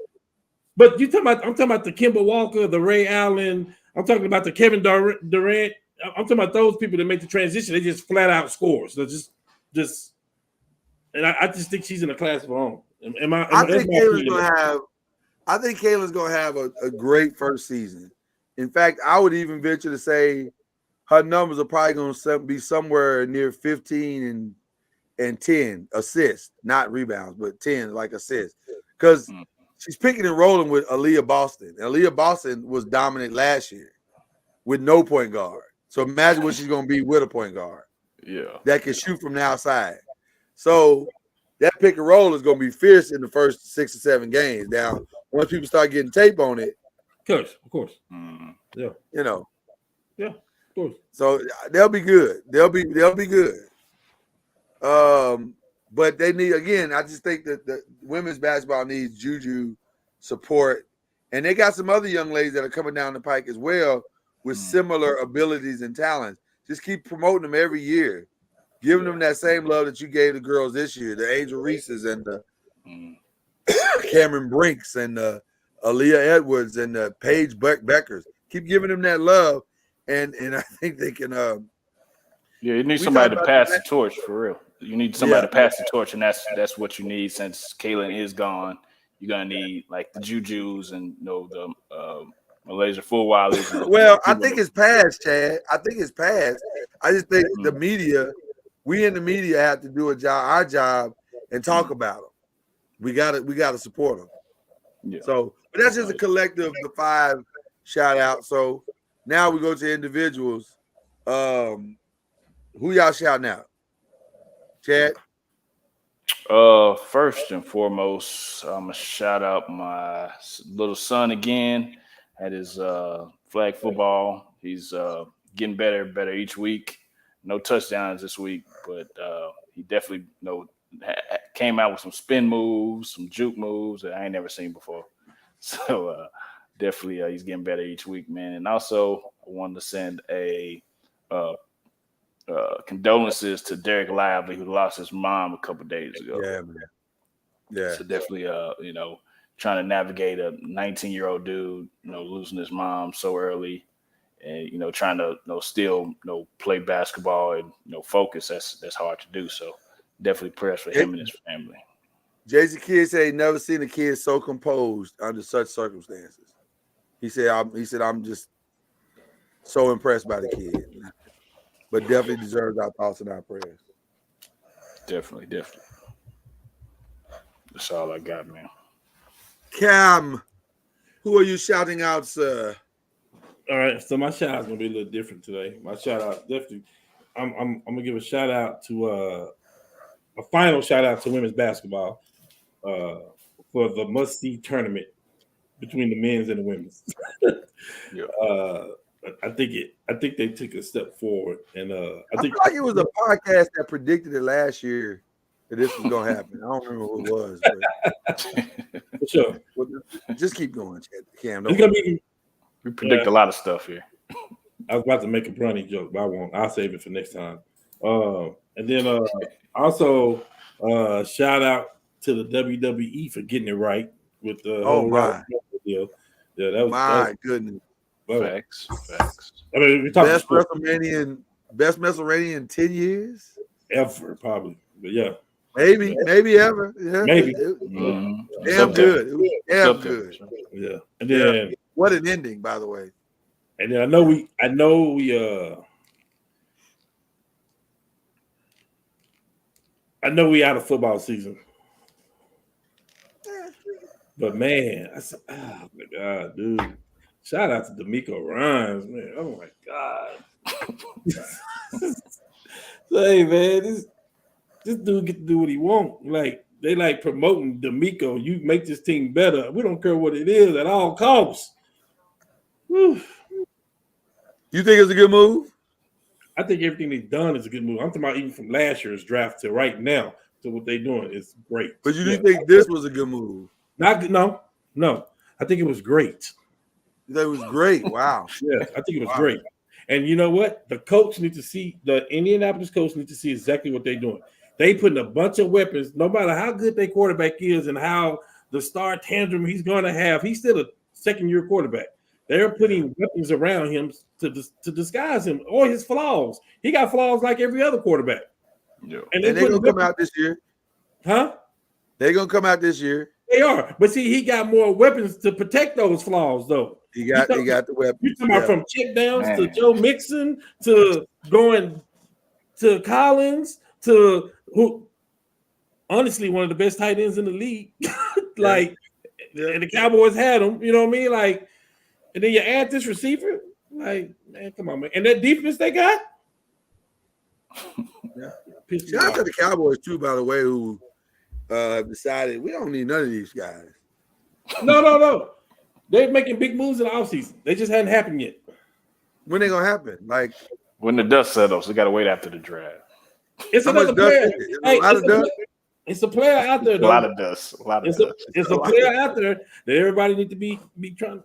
But I'm talking about the Kemba Walker, the Ray Allen. I'm talking about the Kevin Durant. I'm talking about those people that make the transition. They just flat out scores. So just, and I just think she's in a class of her own. I think Caitlin's gonna have a great first season. In fact, I would even venture to say her numbers are probably going to be somewhere near 15 and 10 assists, not rebounds, but 10 like assists, because she's picking and rolling with Aaliyah Boston. And Aaliyah Boston was dominant last year with no point guard. So imagine what she's going to be with a point guard. Yeah, that can shoot from the outside. So that pick and roll is going to be fierce in the first 6 or 7 games. Now, once people start getting tape on it, of course, yeah, yeah. So they'll be good. They'll be good. But they need, again, I just think that the women's basketball needs Juju support. And they got some other young ladies that are coming down the pike as well with similar abilities and talents. Just keep promoting them every year. Giving them that same love that you gave the girls this year, the Angel Reeses and the Cameron Brinks and the Aaliyah Edwards and the Paige Beckers. Keep giving them that love. And I think they can. You need somebody to pass the torch for real. You need somebody to pass the torch, and that's what you need. Since Caitlin is gone, you're gonna need like the Jujus and the Malaysia Fulwiley's. Well, I think it's past, Chad. I think it's past. I just think the media, we in the media have to do our job, and talk about them. We gotta support them. Yeah. So, but that's just a collective, the 5 shout out. So. Now we go to individuals. Who y'all shouting out? Chad? First and foremost, I'm gonna shout out my little son again at his flag football. He's getting better each week. No touchdowns this week, but he definitely came out with some spin moves, some juke moves that I ain't never seen before. So definitely, he's getting better each week, man. And also, I wanted to send a condolences to Derek Lively, who lost his mom a couple days ago. Yeah, man. Yeah. So definitely, trying to navigate a 19-year-old dude, losing his mom so early, and trying to still play basketball and focus. That's hard to do. So definitely prayers for him and his family. Jay-Z Kidd said he never seen a kid so composed under such circumstances. He said, I'm just so impressed by the kid. But definitely deserves our thoughts and our prayers. Definitely. That's all I got, man. Cam, who are you shouting out, sir? All right, so my shout out's gonna be a little different today. My shout out definitely, I'm gonna give a shout out to a final shout out to women's basketball for the must see tournament between the men's and the women's. Yeah. I think they took a step forward, and I feel like it was a podcast that predicted it last year that this was gonna happen. I don't remember who it was, but for sure. Just keep going, Cam. It's gonna be. We predict a lot of stuff here. I was about to make a Bronny joke, but I won't. I'll save it for next time. And then also shout out to the WWE for getting it right with the whole deal. Yeah, that was goodness. Facts. I mean, we talked best WrestleMania in 10 years ever, probably. But yeah, maybe ever. Yeah. Maybe. Damn good. It was damn good. Yeah, and then what an ending, by the way. And then I know we out of football season. But man, I said, oh my God, dude. Shout out to D'Amico Rhymes, man. Oh my God. Hey man, this dude get to do what he want. Like they like promoting D'Amico. You make this team better. We don't care what it is at all costs. Whew. You think it's a good move? I think everything they've done is a good move. I'm talking about even from last year's draft to right now to what they're doing is great. But you do think this was a good move? No. I think it was great. That was great. Wow. Yeah, I think it was great. And you know what? The Indianapolis coach needs to see exactly what they're doing. They putting a bunch of weapons, no matter how good their quarterback is and how the star tantrum he's going to have. He's still a second-year quarterback. They're putting weapons around him to disguise him or his flaws. He got flaws like every other quarterback. Yeah. And they're going to come out this year. Huh? They're going to come out this year. They are. But see, he got more weapons to protect those flaws, though. He got the weapons. You're talking about from check downs to Joe Mixon to going to Collins to who honestly one of the best tight ends in the league. And the Cowboys had him, you know what I mean? Like, and then you add this receiver, like, man, come on, man. And that defense they got. Shout out to the Cowboys too, by the way, who decided we don't need none of these guys. No. They're making big moves in the offseason. They just hadn't happened yet. When they gonna happen? Like when the dust settles, we gotta wait after the draft. It's another player. It's a player out there. A lot of dust. It's a player out there that everybody need to be trying.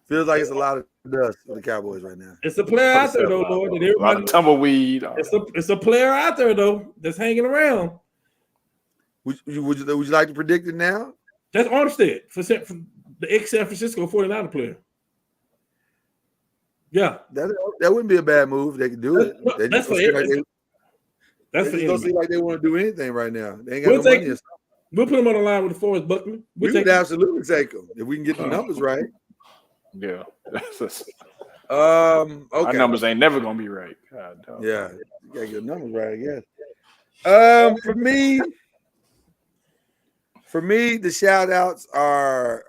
Feels like it's a lot of dust for the Cowboys right now. It's a player out there though, Lord. That everybody, a lot of tumbleweed. It's a player out there though that's hanging around. Would you like to predict it now? That's Armstead for the ex-San Francisco 49er player. Yeah. That wouldn't be a bad move. They could do it. That's for everything. They don't seem like they want to do anything right now. They ain't got no money. We'll put them on the line with DeForest Buckner. We would absolutely take them if we can get the numbers right. Yeah. Okay. Our numbers ain't never gonna be right. God, yeah, you gotta get the numbers right, I guess. For me, the shout outs are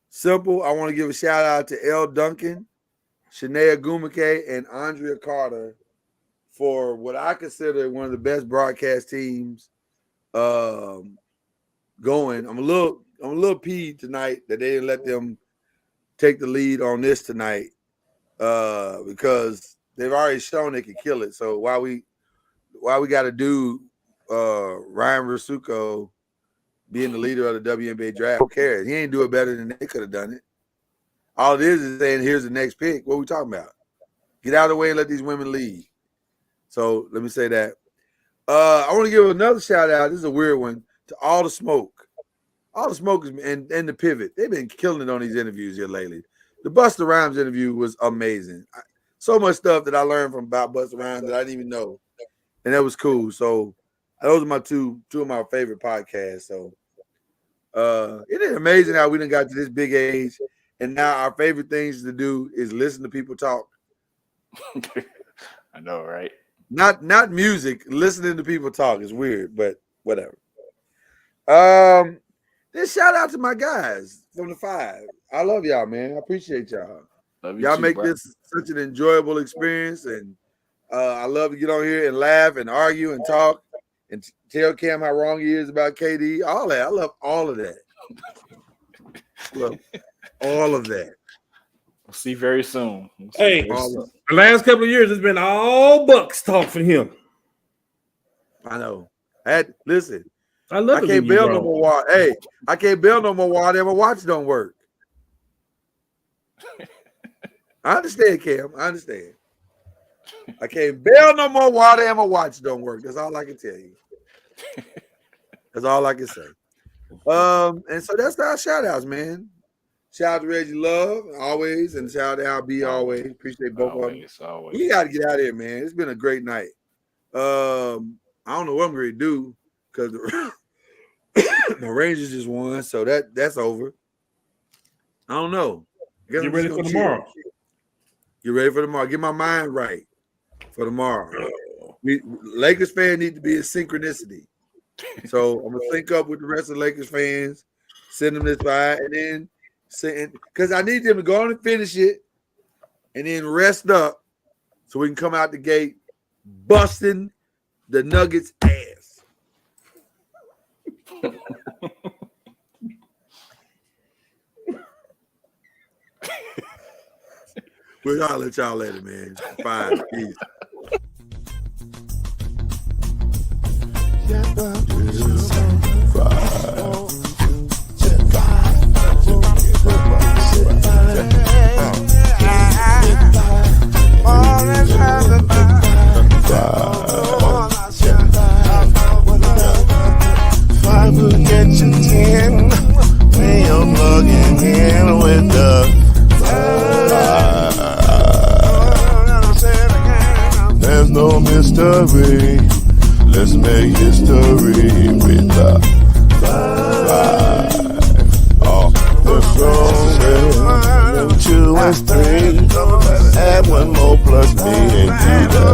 simple. I want to give a shout out to Elle Duncan, Shanae Agumake, and Andrea Carter for what I consider one of the best broadcast teams going. I'm a little peeved tonight that they didn't let them take the lead on this tonight because they've already shown they can kill it. So why we got to do Ryan Rasuko being the leader of the WNBA draft? Who cares? He ain't do it better than they could have done it. All it is saying, here's the next pick. What are we talking about? Get out of the way and let these women lead. So let me say that. I want to give another shout out. This is a weird one to All the Smoke. All the Smokers and the Pivot. They've been killing it on these interviews here lately. The Busta Rhymes interview was amazing. So much stuff that I learned from about Busta Rhymes that I didn't even know. And that was cool. So Those are my two of my favorite podcasts. So it is amazing how we done got to this big age, and now our favorite things to do is listen to people talk. I know, right? Not music, listening to people talk is weird, but whatever. Then shout out to my guys from the 5. I love y'all, man. I appreciate y'all. Y'all too, make bro. this such an enjoyable experience, and I love to get on here and laugh and argue and talk and tell Cam how wrong he is about KD. All that. I love all of that. Love all of that. We'll see very soon. Hey, the last couple of years, it's been all Bucks talk for him. I know. Listen, I love I can't bail no more water. Hey, I can't bail no more water. My watch don't work. I understand, Cam. I understand. I can't bail no more water and my watch don't work. That's all I can tell you. That's all I can say. And so that's our shout outs, man. Shout out to Reggie Love, always, and shout out to Al B, always. Appreciate both of them. Always. We got to get out of here, man. It's been a great night. I don't know what I'm going to do because the Rangers just won, so that's over. I don't know. Get ready for tomorrow. Get ready for tomorrow. Get my mind right for tomorrow. Lakers fans need to be in synchronicity. So I'm going to sync up with the rest of the Lakers fans, send them this vibe, and then because I need them to go on and finish it and then rest up so we can come out the gate busting the Nuggets' ass. We'll holler at y'all later, man. Fine. Peace. There's no mystery. Let's make history with the 5. Oh, the strongest. 2 and 3. Add 1 more plus me into the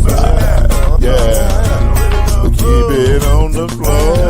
5. Yeah. Keep it on the floor.